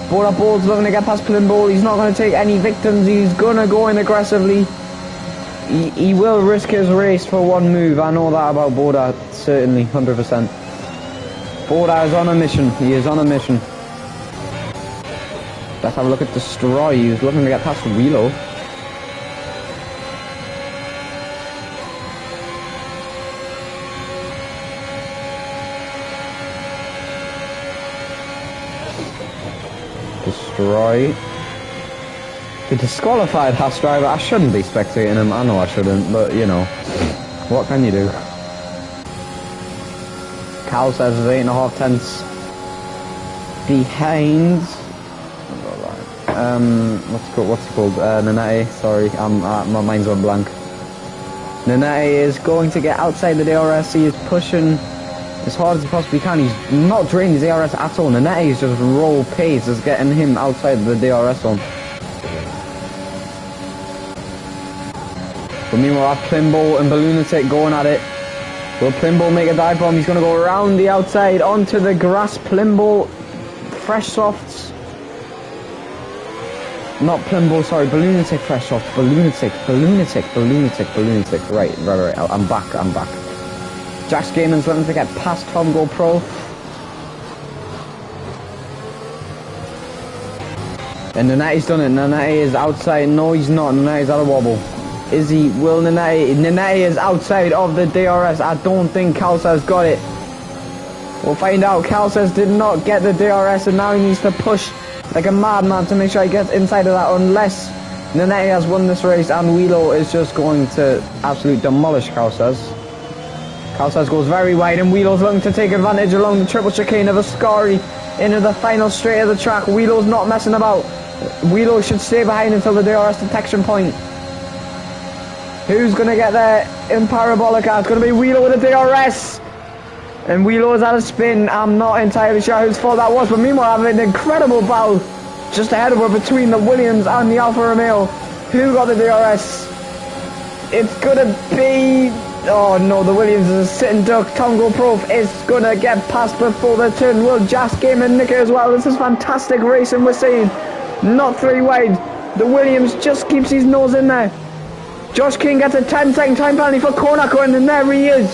Border Bold's looking to get past Palimbo. He's not going to take any victims. He's going to go in aggressively. He will risk his race for one move. I know that about Border, certainly, 100%. Border is on a mission. He is on a mission. Let's have a look at Destroy. He's looking to get past Wheelo. Destroy. The disqualified Haas driver. I shouldn't be spectating him. I know I shouldn't, but you know, what can you do? Cal says is 8.5 tenths behind. What's it called? Nanette. Sorry, my mind's on blank. Nanette is going to get outside the DRS. He is pushing as hard as he possibly can. He's not draining his DRS at all. Nanette is just roll pace, is getting him outside the DRS zone. But meanwhile, Plimbo and Balloonitic going at it. Will Plimbo make a dive bomb? He's going to go around the outside onto the grass. Plimbo, fresh softs. Not Plimbo, sorry, Balloonitic, fresh soft. Balloonitic. Right. I'm back. Jax Gaiman's looking to get past Tom GoPro. And Nanetti's done it. Nanetti is outside. No, he's not. Nanetti's out of wobble. Is he? Will Nanetti? Nanetti is outside of the DRS. I don't think Calsa's got it. We'll find out. Calsa's did not get the DRS, and now he needs to push like a madman to make sure he gets inside of that, unless Nanetti has won this race and Wheelo is just going to absolutely demolish Calsa's. Calsa's goes very wide, and Wheelo's looking to take advantage along the triple chicane of Ascari into the final straight of the track. Wheelo's not messing about. Wheelo should stay behind until the DRS detection point. Who's going to get there in Parabolica? It's going to be Wheelo with a DRS. And Wheelo's out of spin. I'm not entirely sure whose fault that was. But meanwhile, having an incredible battle just ahead of her between the Williams and the Alfa Romeo. Who got the DRS? It's going to be... Oh no, the Williams is a sitting duck. Tom GoPro is going to get past before the turn. Will Jas Game and Nick as well. This is fantastic racing we're seeing. Not 3 wide. The Williams just keeps his nose in there. Josh King gets a 10-second time penalty for corner going, and there he is.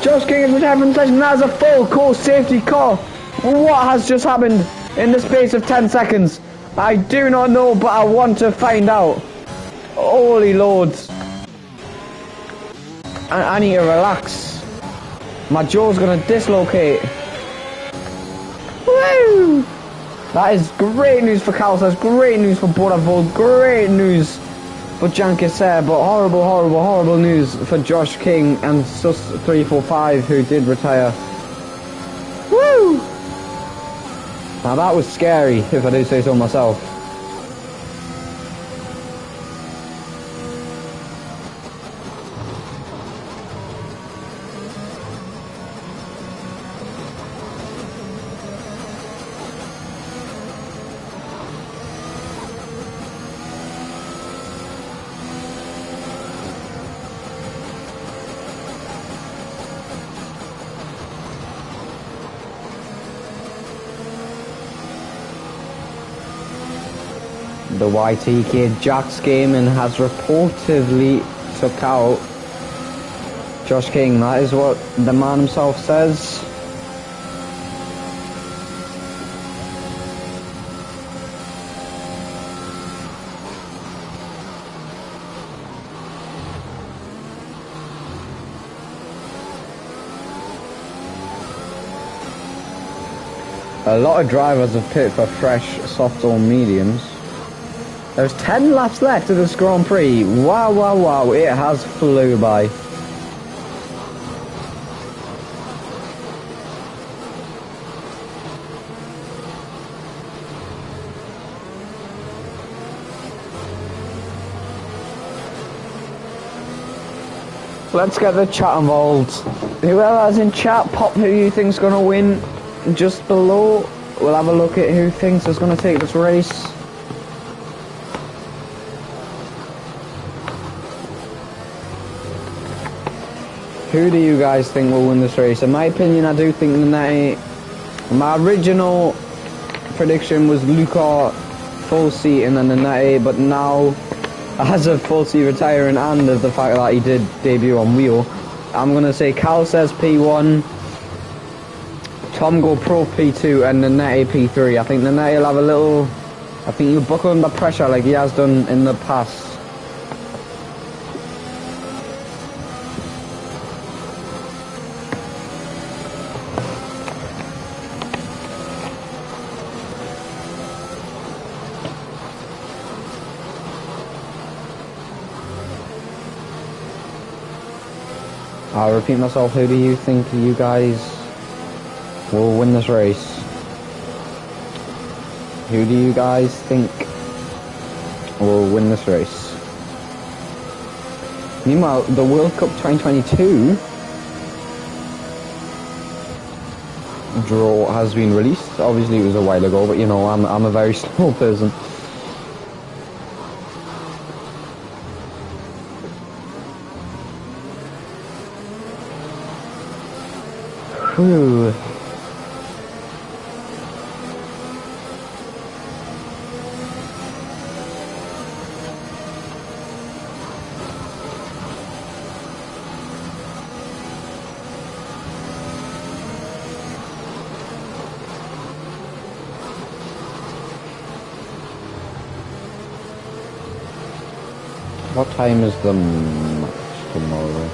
Josh King is retired from the session. That is a full course safety car. What has just happened in the space of 10 seconds? I do not know, but I want to find out. Holy lords. I need to relax. My jaw's going to dislocate. Woo! That is great news for Calsas, great news for Bordervold, great news for Jankasser, but horrible news for Josh King and Sus 345, who did retire. Woo! Now that was scary, if I do say so myself. The YTK Jax game and has reportedly took out Josh King. That is what the man himself says. A lot of drivers have pitted for fresh, soft or mediums. There's 10 laps left of this Grand Prix. Wow, wow, wow, it has flew by. Let's get the chat involved. Whoever's in chat, pop who you think's gonna win just below. We'll have a look at who thinks is gonna take this race. Who do you guys think will win this race? In my opinion, I do think my original prediction was Luca full seat and then the 98, but now, as of full seat retiring and of the fact that he did debut on wheel, I'm gonna say Cal says P1, Tom go Pro P2, and the 98 P3. I think the 98 will have a little. I think he'll buckle under pressure like he has done in the past. I'll repeat myself, who do you think you guys will win this race? Who do you guys think will win this race? Meanwhile, the World Cup 2022 draw has been released. Obviously it was a while ago, but you know, I'm a very slow person. Whew. What time is the match tomorrow?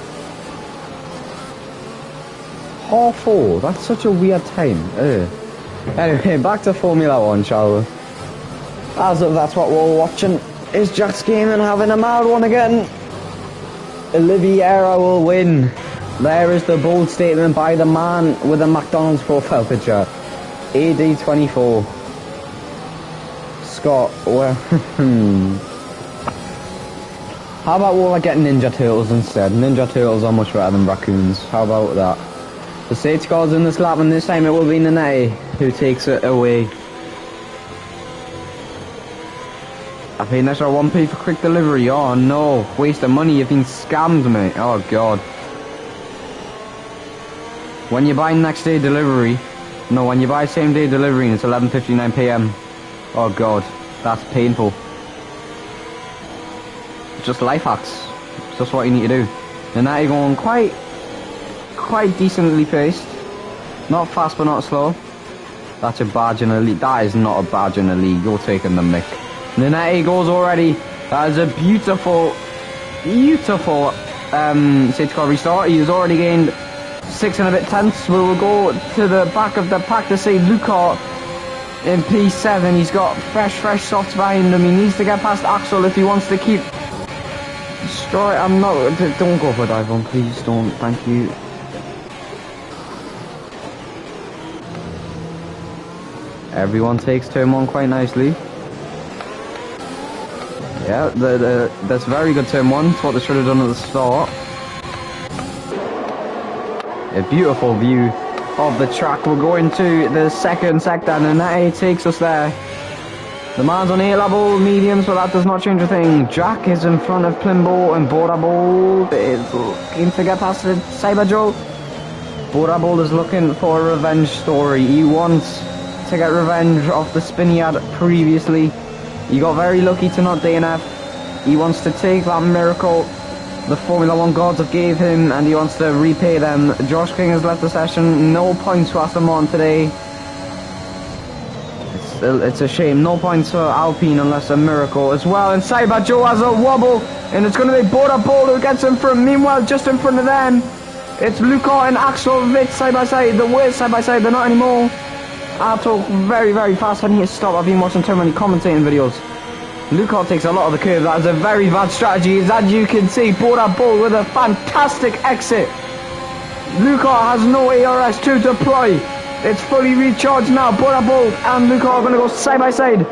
4:30, that's such a weird time. Anyway, back to Formula 1, shall we? As if that's what we're watching, is Jack's Gaming having a mad one again? Oliveira will win. There is the bold statement by the man with a McDonald's profile picture. AD24. Scott, well, how about we'll get Ninja Turtles instead? Ninja Turtles are much better than raccoons. How about that? The safety car's in this lap, and this time it will be Nene who takes it away. I paid an extra 1p for quick delivery. Oh no, waste of money, you've been scammed, mate. Oh god. When you buy next day delivery, no, when you buy same day delivery and it's 11:59 PM. Oh god, that's painful. Just life hacks. It's just what you need to do. And now you're going quite decently paced. Not fast but not slow. That's a badge in a league. That is not a badge in a league. You're taking the mick. Nanette goes already. That is a beautiful safety car restart. He has already gained 6 and a bit tenths. We will go to the back of the pack to see Luca in P7. He's got fresh softs behind him. He needs to get past Axel if he wants to keep destroy. I'm not. Don't go for dive on, please. Don't. Thank you. Everyone takes turn 1 quite nicely. Yeah, that's very good turn 1. It's what they should have done at the start. A beautiful view of the track. We're going to the second sector, and that takes us there. The man's on 8 level mediums, but that does not change a thing. Jack is in front of Plimbo, and Bordabold is looking to get past the Cyber Joe. Bordabold is looking for a revenge story. He wants to get revenge off the spin he had previously. He got very lucky to not DNF. He wants to take that miracle the Formula 1 gods have gave him, and he wants to repay them. Josh King has left the session. No points for Aston Martin today. It's a shame. No points for Alpine unless a miracle as well. And Cyber Joe has a wobble, and it's going to be Bordabold who gets in front. Meanwhile, just in front of them, it's Luca and Axel Witt side by side. The worst side by side, they're not anymore. I talk very, very fast. I need to stop. I've been watching too many commentating videos. Lucar takes a lot of the curve. That is a very bad strategy. As you can see, Border Bull with a fantastic exit. Lucar has no ARS to deploy. It's fully recharged now. Border Bull and Lucar are going to go side by side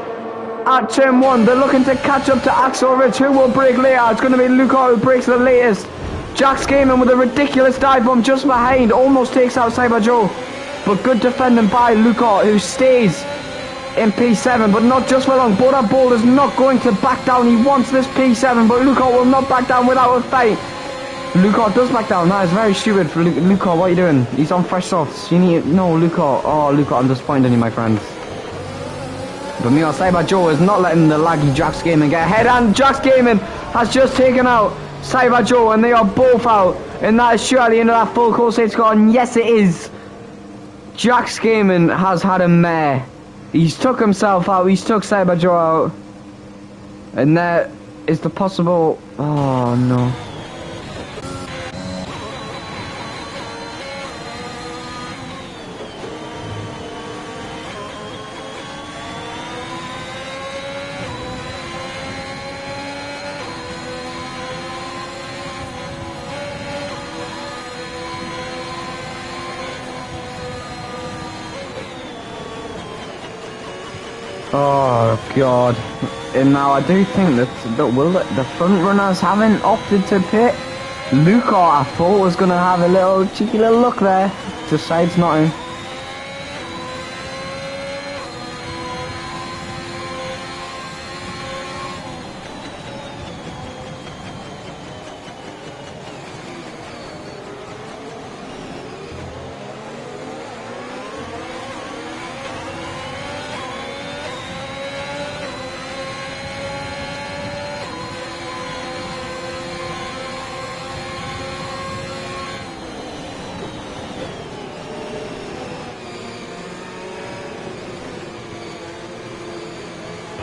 at turn 1. They're looking to catch up to Axel Rich, who will break later. It's going to be Lucar who breaks the latest. Jack's Gaming with a ridiculous dive bomb just behind. Almost takes out Cyber Joe. But good defending by Lucar, who stays in P7, but not just for long. Border Bull is not going to back down. He wants this P7, but Lucar will not back down without a fight. Lucar does back down. That is very stupid for Lucar. What are you doing? He's on fresh softs. You need... No, Lucar. Oh, Lucar, I'm disappointed in you, my friends. But meanwhile, Cyber Joe is not letting the laggy Jack's Gaming get ahead, and Jack's Gaming has just taken out Cyber Joe, and they are both out. And that is surely into that full course state score, and yes, it is. Jack's Gaming has had a mare. He's took himself out. He's took Cyber Joe out. And there is the possible... Oh, no. Oh God! And now I do think that the front runners haven't opted to pit. Lucar, I thought, was gonna have a little cheeky little look there. Decides not to.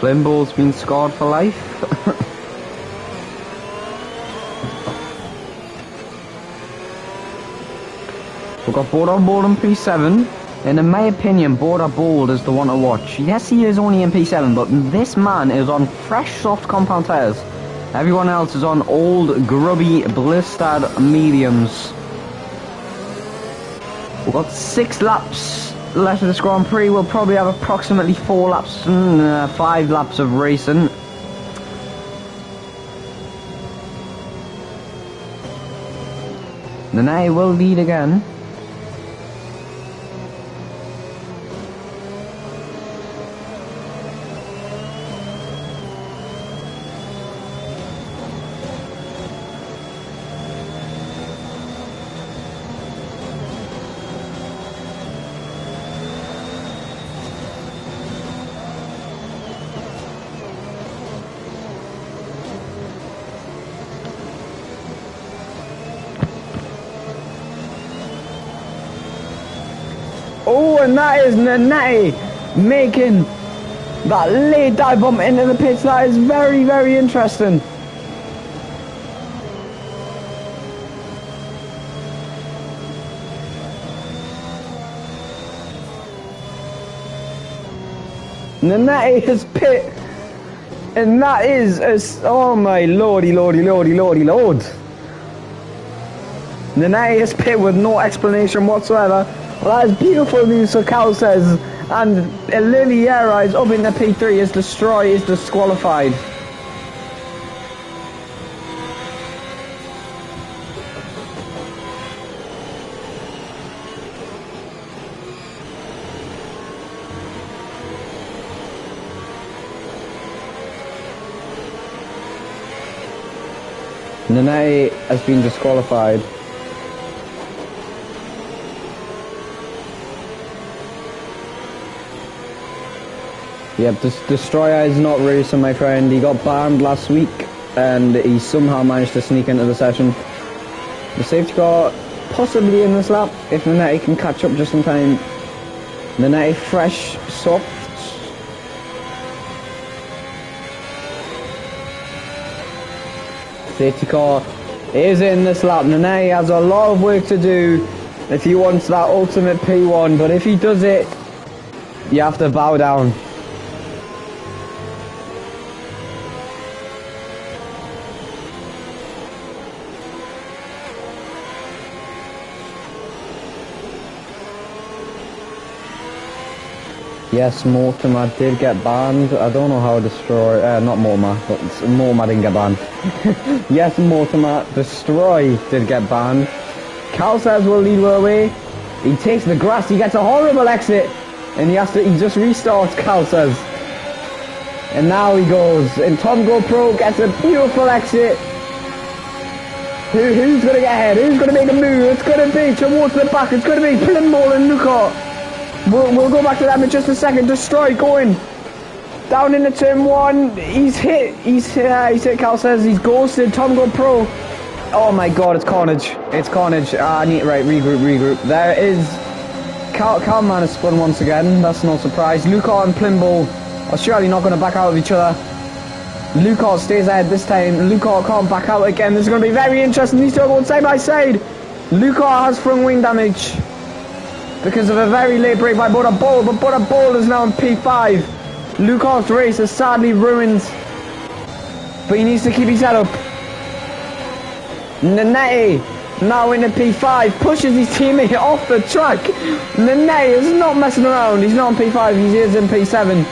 Limbo's been scarred for life. We've got Border Bold in P7, and in my opinion, Border Bold is the one to watch. Yes, he is only in P7, but this man is on fresh soft compound tyres. Everyone else is on old, grubby, blistered mediums. We've got 6 laps left of this Grand Prix. We'll probably have approximately 4 laps, 5 laps of racing. Then I will lead again. Oh, and that is Nanati making that late dive bomb into the pits. That is very, very interesting. Nanati has pit, and that is oh my lordy, lordy, lordy, lordy, lord. Nanati has pit with no explanation whatsoever. Well, that is beautiful news, so Cal says, and Liliera is up in the P3 as Destroy is disqualified. Nanati has been disqualified. Yep, this Destroyer is not racing, my friend. He got banned last week, and he somehow managed to sneak into the session. The safety car possibly in this lap, if Nanati can catch up just in time. Nanati fresh, soft. Safety car is in this lap. Nanati has a lot of work to do if he wants that ultimate P1, but if he does it, You have to bow down. Yes, Mortimer did get banned. I don't know how Destroy... not Mortimer, but Mortimer didn't get banned. Yes, Mortimer, Destroy did get banned. Cal says will lead the way. He takes the grass, he gets a horrible exit. And he just restarts, Cal says. And now he goes. And Tom GoPro gets a beautiful exit. Who's going to get ahead? Who's going to make a move? It's going to be towards the back. It's going to be Plimble and Luca. We'll go back to them in just a second. Destroy going down into turn 1. He's hit. He's hit. Cal says he's ghosted. Tom GoPro. Oh my god, it's carnage. It's carnage. I need right, regroup. There is Calman has spun once again. That's no surprise. Luca and Plimble are surely not going to back out of each other. Luca stays ahead this time. Luca can't back out again. This is going to be very interesting. These two are going side by side. Luca has front wing damage because of a very late break by Butter Ball, but Butter Ball is now in P5. Luca's race is sadly ruined, but he needs to keep his head up. Nanette now into P5, pushes his teammate off the track. Nanette is not messing around. He's not in P5, he is in P7.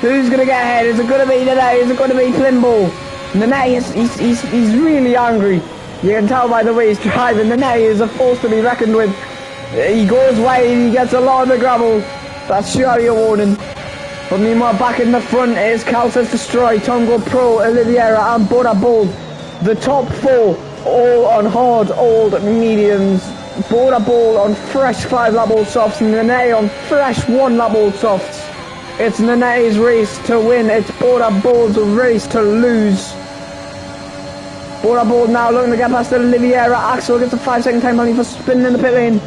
Who's going to get ahead? Is it going to be Nanette? Is it going to be Plimble? Nanette, he's really angry. You can tell by the way he's driving. Nanette is a force to be reckoned with. He goes wide, he gets a lot of the gravel. That's surely a warning. But meanwhile, back in the front is Cal says Destroy, Tom GoPro, Oliveira and Butter Ball. The top 4 all on hard old mediums. Butter Ball on fresh 5-lap old softs and Nanette on fresh 1-lap old softs. It's Nanette's race to win. It's Butter Ball's race to lose. Butter Ball now looking to get past Oliveira. Axel gets a 5-second time penalty for spinning in the pit lane.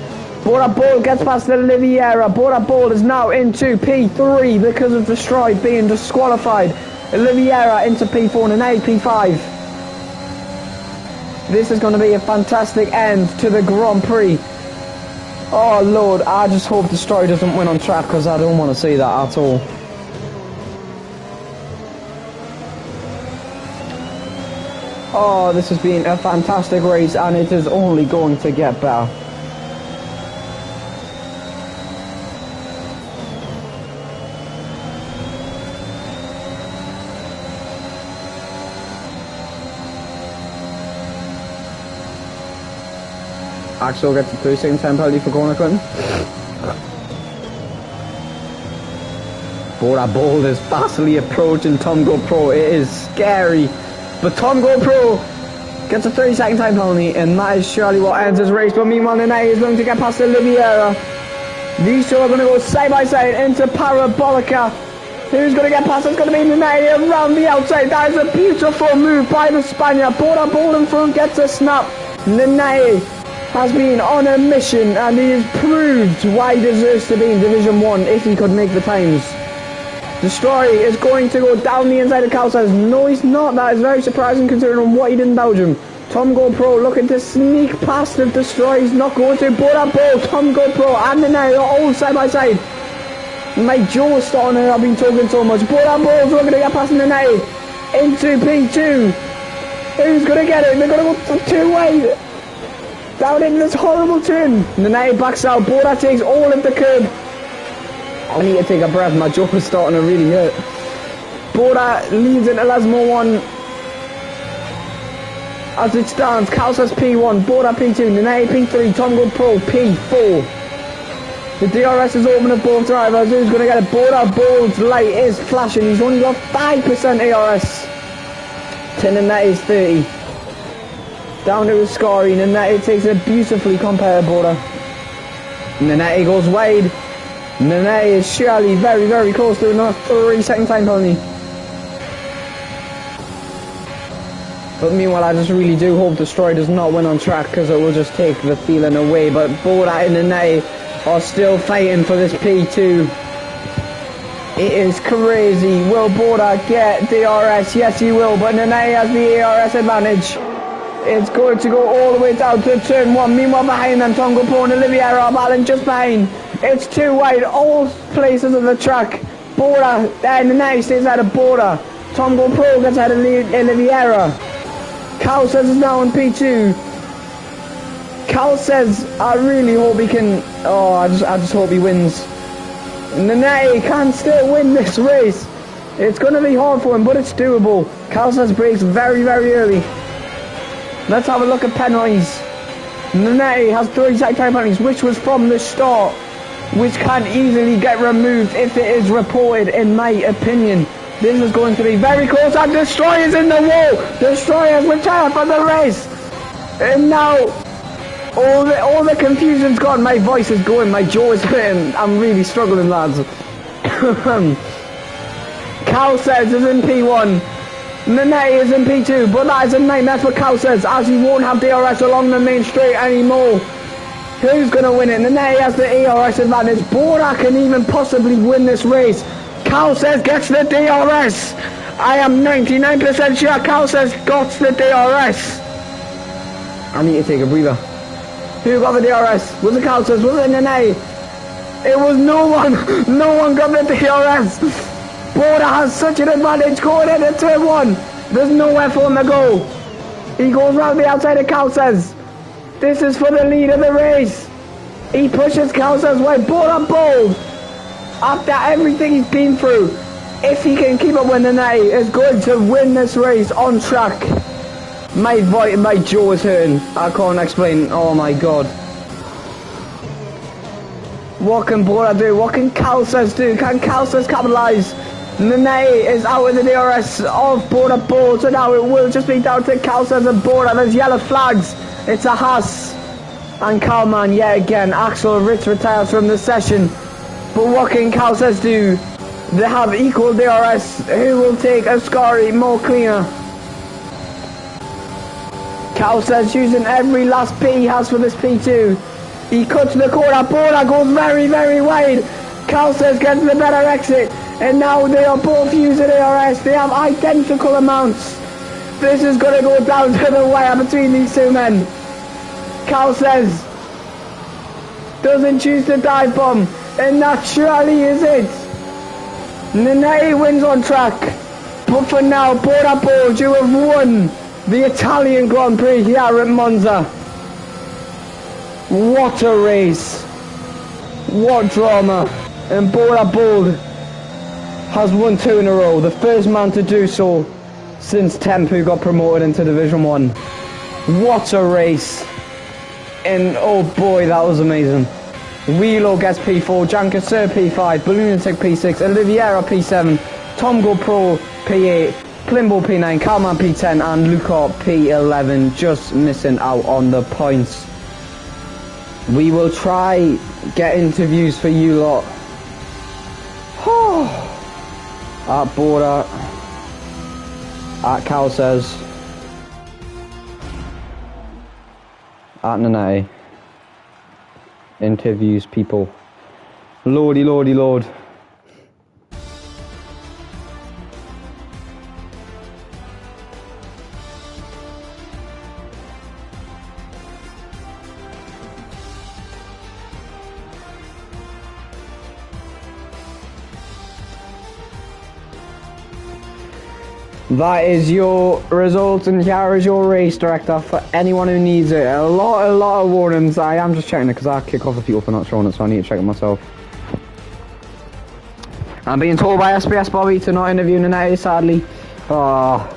Butter Ball gets past Oliveira. Butter Ball is now into P3 because of Destroy being disqualified. Oliveira into P4 and Nanette P5. This is going to be a fantastic end to the Grand Prix. Oh Lord, I just hope Destroy doesn't win on track because I don't want to see that at all. Oh, this has been a fantastic race and it is only going to get better. Axel gets a 3-second time penalty for corner cutting. Butter Ball is fastly approaching Tom GoPro. It is scary. But Tom GoPro gets a 30-second time penalty, and that is surely what ends his race. But meanwhile, Nanette is going to get past Oliveira. These two are going to go side by side into Parabolica. Who's going to get past? It's going to be Nanette around the outside. That is a beautiful move by the Spaniard. Butter Ball in front gets a snap. Nanette has been on a mission and he has proved why he deserves to be in Division 1 if he could make the times. Destroy is going to go down the inside of Cal says. No, he's not. That is very surprising considering what he did in Belgium. Tom GoPro looking to sneak past if Destroy. He's not going to. Butter Ball, Tom GoPro and Nanette are all side by side. My jaw's starting and I've been talking so much. Butter Ball's looking to get past Nanette into P2. Who's going to get it? They're going to go 2 wide. Down into this horrible turn. Nanette backs out. Butter takes all of the curb. I need to take a breath. My jaw is starting to really hurt. Butter leads into Lesmo 1. As it stands, Cal says P1, Butter P2, Nanette P3, Tom GoPro P4. The DRS is open at both drivers. Who's going to get it? Butter Ball's light is flashing. He's only got 5% ARS. To Nanette's 30. Down to Ascari. Nanette takes it beautifully compared to Butter. Nanette goes wide. Nanette is surely very, very close to another 3-second time penalty. But meanwhile, I just really do hope Destroy does not win on track because it will just take the feeling away. But Butter and Nanette are still fighting for this P2. It is crazy. Will Butter get DRS? Yes, he will. But Nanette has the ARS advantage. It's going to go all the way down to turn 1. Meanwhile, behind them, Tom GoPro and Oliveira are battling just behind. It's too wide. All places of the track. Border. And the next stays out of Border. Tom GoPro gets out of Oliveira. Cal says is now in P2. Cal says, I really hope he can. Oh, I just hope he wins. Nanette can still win this race. It's going to be hard for him, but it's doable. Cal says brakes very, very early. Let's have a look at penalties. Nanette has 30 second time penalties, which was from the start, which can easily get removed if it is reported, in my opinion. This is going to be very close, and Destroyer's in the wall. Destroyer's retired from the race. And now, all the confusion's gone. My voice is going, my jaw is hurting. I'm really struggling, lads. Cal says is in P1. Nanette is in P2, but that is a nightmare for Cal says, as he won't have DRS along the main straight anymore. Who's going to win it? Nanette has the ERS advantage. Bora can even possibly win this race. Cal says gets the DRS. I am 99% sure Cal says got the DRS. I need to take a breather. Who got the DRS? Was it Cal says? Was it Nanette? It was no one. No one got the DRS. Border has such an advantage going into turn 1. There's nowhere for him to go. He goes round the outside of Cal says. This is for the lead of the race. He pushes Cal says way. Border bold. After everything he's been through, if he can keep up with Nanette, is going to win this race on track. My jaw is hurting. I can't explain. Oh my god. What can Bora do? What can Cal says do? Can Cal says capitalise? Nanette is out with the DRS of Bora Bold, so now it will just be down to Cal says and Bora. There's yellow flags. It's a Haas. And Calman yet again. Axel Ritz retires from the session. But what can Cal says do? They have equal DRS. Who will take Ascari more cleaner? Cal says using every last P he has for this P2. He cuts the corner. Bora goes very, very wide. Cal says gets the better exit. And now they are both using ARS. They have identical amounts. This is going to go down to the wire between these two men. Cal says doesn't choose the dive bomb. And that surely is it. Nanette wins on track. But for now, Bora Bold, you have won the Italian Grand Prix here at Monza. What a race. What drama. And Bora Bold has won 2 in a row. The first man to do so since Tempu got promoted into Division 1. What a race. And oh boy, that was amazing. Wheelo gets P4, Jankassur P5, Balloonatic P6, Oliveira P7, Tom GoPro P8, Plimbo P9, Calman P10 and Luca P11 just missing out on the points. We will try get interviews for you lot. At Bora, at Cal says, at Nanette. Interviews people. Lordy, lordy, lord. That is your result, and here is your race director for anyone who needs it. A lot of warnings. I am just checking it because I kick off a few for not showing it, so I need to check it myself. I'm being told by SBS Bobby to not interview Nanette, sadly. Oh.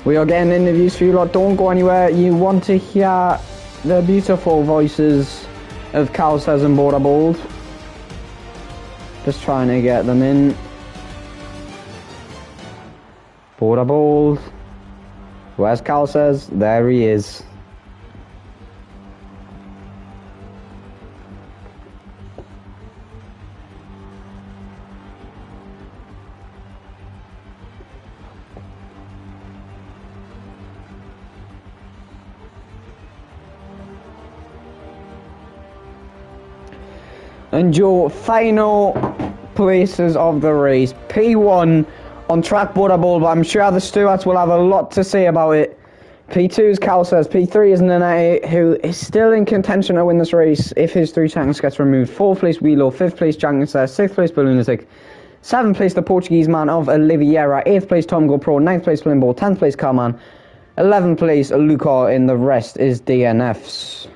We are getting interviews for you lot. Don't go anywhere. You want to hear the beautiful voices of Cal says and Bora Bold. Just trying to get them in. Bora Bold. Where's Cal says? There he is. And your final places of the race. P1 on track Bora Bold, but I'm sure the stewards will have a lot to say about it. P2 is Cal says. P3 is Nanette, who is still in contention to win this race if his 3 seconds gets removed. 4th place Wheelo, 5th place Jankin says, 6th place Balloonitic, 7th place the Portuguese man of Oliveira, 8th place Tom GoPro, 9th place Flimbo, 10th place Carman, 11th place Lucar, and the rest is DNFs.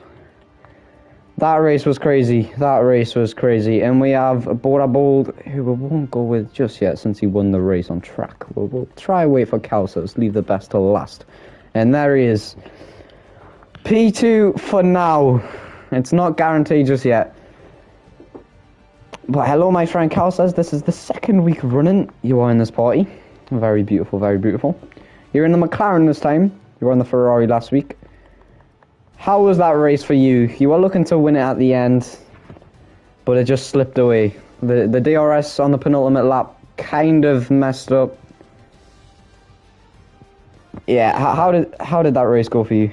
That race was crazy. And we have Bora Bold, who we won't go with just yet since he won the race on track. We'll try wait for Calsos, leave the best till last. And there he is. P2 for now. It's not guaranteed just yet. But hello, my friend Cal says, this is the 2nd week running you are in this party. Very beautiful, very beautiful. You're in the McLaren this time. You were on the Ferrari last week. How was that race for you? You were looking to win it at the end, but it just slipped away. The DRS on the penultimate lap kind of messed up. Yeah, how did that race go for you?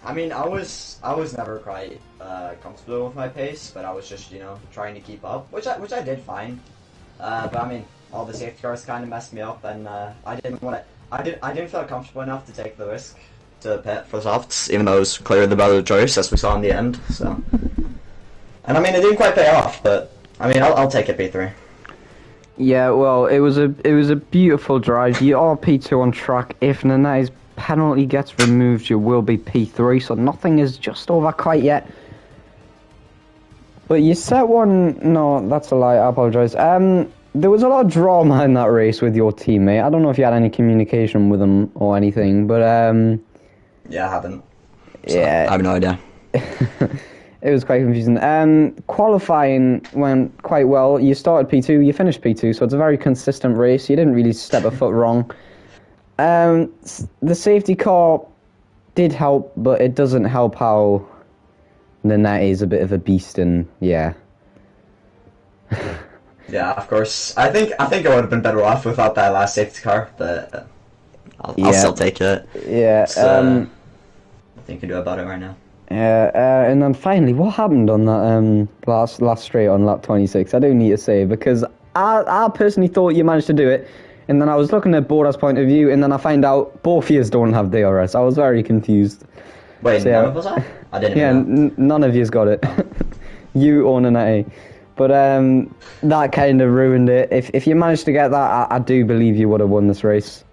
I mean, I was never quite comfortable with my pace, but I was just trying to keep up, which I did fine. But I mean, all the safety cars kind of messed me up, and I didn't feel comfortable enough to take the risk to pit for softs, even though it was clearly the better choice, as we saw in the end. So, and I mean, it didn't quite pay off, but I mean, I'll take it P3. Yeah, well, it was a beautiful drive. You are P2 on track. If Nanette's penalty gets removed, you will be P3. So nothing is just over quite yet. But you set one. No, that's a lie. I apologize. There was a lot of drama in that race with your teammate. I don't know if you had any communication with him or anything, but yeah, I haven't. So yeah, I have no idea. It was quite confusing. Qualifying went quite well. You started P2, you finished P2, so it's a very consistent race. You didn't really step a foot wrong. The safety car did help, but it doesn't help how Nanette is a bit of a beast, and yeah. Yeah, of course. I think I would have been better off without that last safety car, but I'll still take it. Yeah. Nothing you can do about it right now. Yeah, and then finally, what happened on that last straight on lap 26? I do need to say, because I personally thought you managed to do it, and then I was looking at Bora's point of view, and then I find out both of yous don't have DRS. I was very confused. Wait, so, none of us are? I didn't yeah, know. None of yous got it. You or Nanette. But that kind of ruined it. If you managed to get that, I do believe you would have won this race.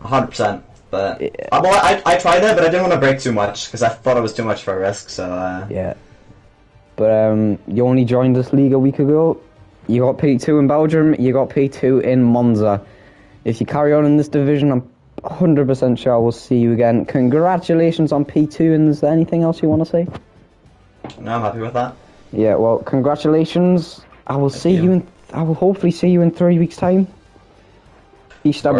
100%. But I tried it, but I didn't want to break too much because I thought it was too much for a risk. So yeah. But you only joined this league a week ago. You got P2 in Belgium. You got P2 in Monza. If you carry on in this division, I'm 100% sure we'll see you again. Congratulations on P2. And is there anything else you want to say? No, I'm happy with that. Yeah. Well, congratulations. I will hopefully see you in 3 weeks' time. Easter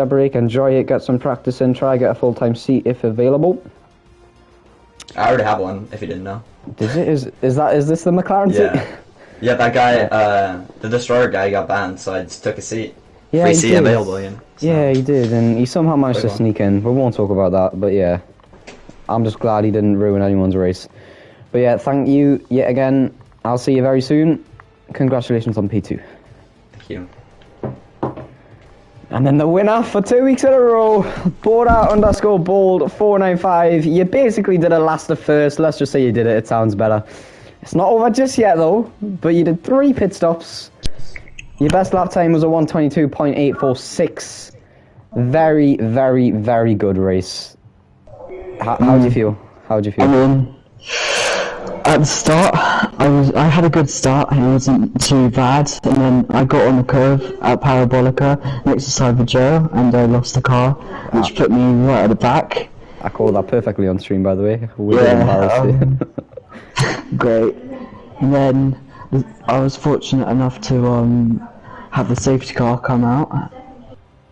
break, enjoy it, get some practice in, try get a full-time seat if available. I already have one, if you didn't know. Is this the McLaren seat? Yeah, that guy, the Destroyer guy got banned, so I just took a seat. Yeah, free seat available, you know. So. Yeah, he did, and he somehow managed to sneak in. We won't talk about that, but yeah. I'm just glad he didn't ruin anyone's race. But yeah, thank you yet again. I'll see you very soon. Congratulations on P2. Thank you. And then the winner for 2 weeks in a row, Bora_bold495. You basically did a last to first. Let's just say you did it. It sounds better. It's not over just yet, though. But you did 3 pit stops. Your best lap time was a 1:22.846. Very, very, very good race. How do you feel? How do you feel? At the start, I had a good start, and it wasn't too bad, and then I got on the curve at Parabolica next to Cyber Joe, and I lost the car, which put me right at the back. I called that perfectly on stream, by the way. Great. And then I was fortunate enough to have the safety car come out,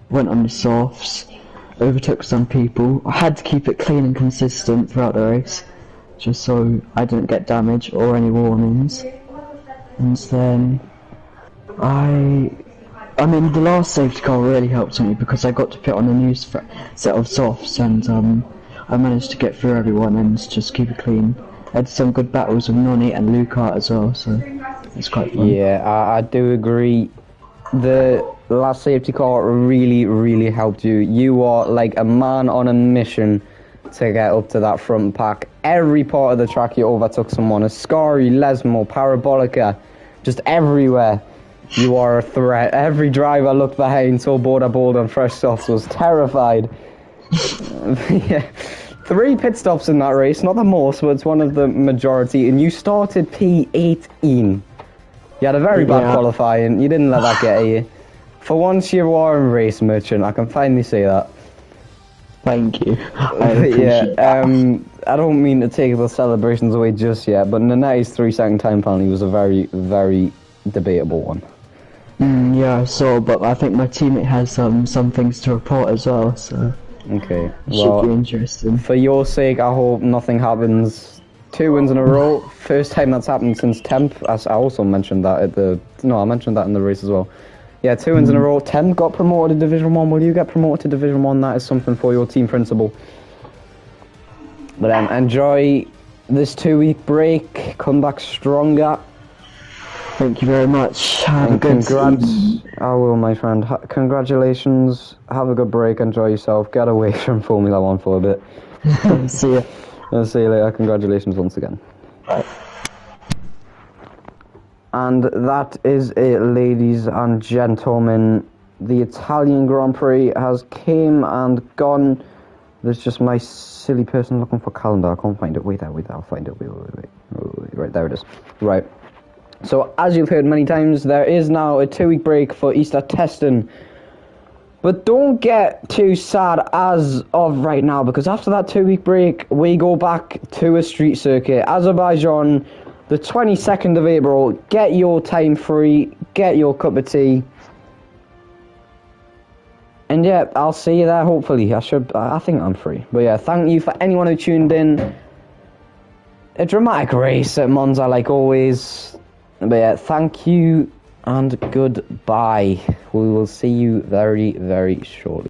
went on the softs, overtook some people. I had to keep it clean and consistent throughout the race, just so I didn't get damage or any warnings. And then I mean, the last safety car really helped me because I got to pit on a new set of softs, and I managed to get through everyone and just keep it clean. I had some good battles with Nonny and Luca as well, so it's quite fun. Yeah, I do agree. The last safety car really, really helped you. You are like a man on a mission to get up to that front pack. Every part of the track you overtook someone. Ascari, Lesmo, Parabolica, just everywhere. You are a threat. Every driver looked behind, saw Border Bold on fresh softs, was terrified. Yeah. 3 pit stops in that race, not the most, but it's one of the majority, and you started P18. You had a very bad qualifying, you didn't let that get you. For once you are a race merchant, I can finally say that. Thank you. I appreciate that. I don't mean to take the celebrations away just yet, but Nanetti's 3-second time penalty was a very, very debatable one. Yeah, I saw, but I think my teammate has some things to report as well, so... Okay, Should be interesting. For your sake, I hope nothing happens. 2 wins in a row. First time that's happened since Temp. I also mentioned that at the... No, I mentioned that in the race as well. Yeah, 2 wins in a row. Temp got promoted to Division 1. Will you get promoted to Division 1? That is something for your team principal. But enjoy this 2-week break. Come back stronger. Thank you very much. Have a good season. I will, my friend. Congratulations. Have a good break. Enjoy yourself. Get away from Formula 1 for a bit. See ya. I'll see you later. Congratulations once again. Bye. And that is it, ladies and gentlemen. The Italian Grand Prix has came and gone. There's just my silly person looking for calendar. I can't find it. Wait there. I'll find it. Wait. Right, there it is. Right. So, as you've heard many times, there is now a 2-week break for Easter testing. But don't get too sad as of right now, because after that 2-week break, we go back to a street circuit. Azerbaijan, the 22nd of April. Get your time free, get your cup of tea. And yeah, I'll see you there, hopefully. I think I'm free. But yeah, thank you for anyone who tuned in. A dramatic race at Monza, like always. But yeah, thank you and goodbye. We will see you very, very shortly.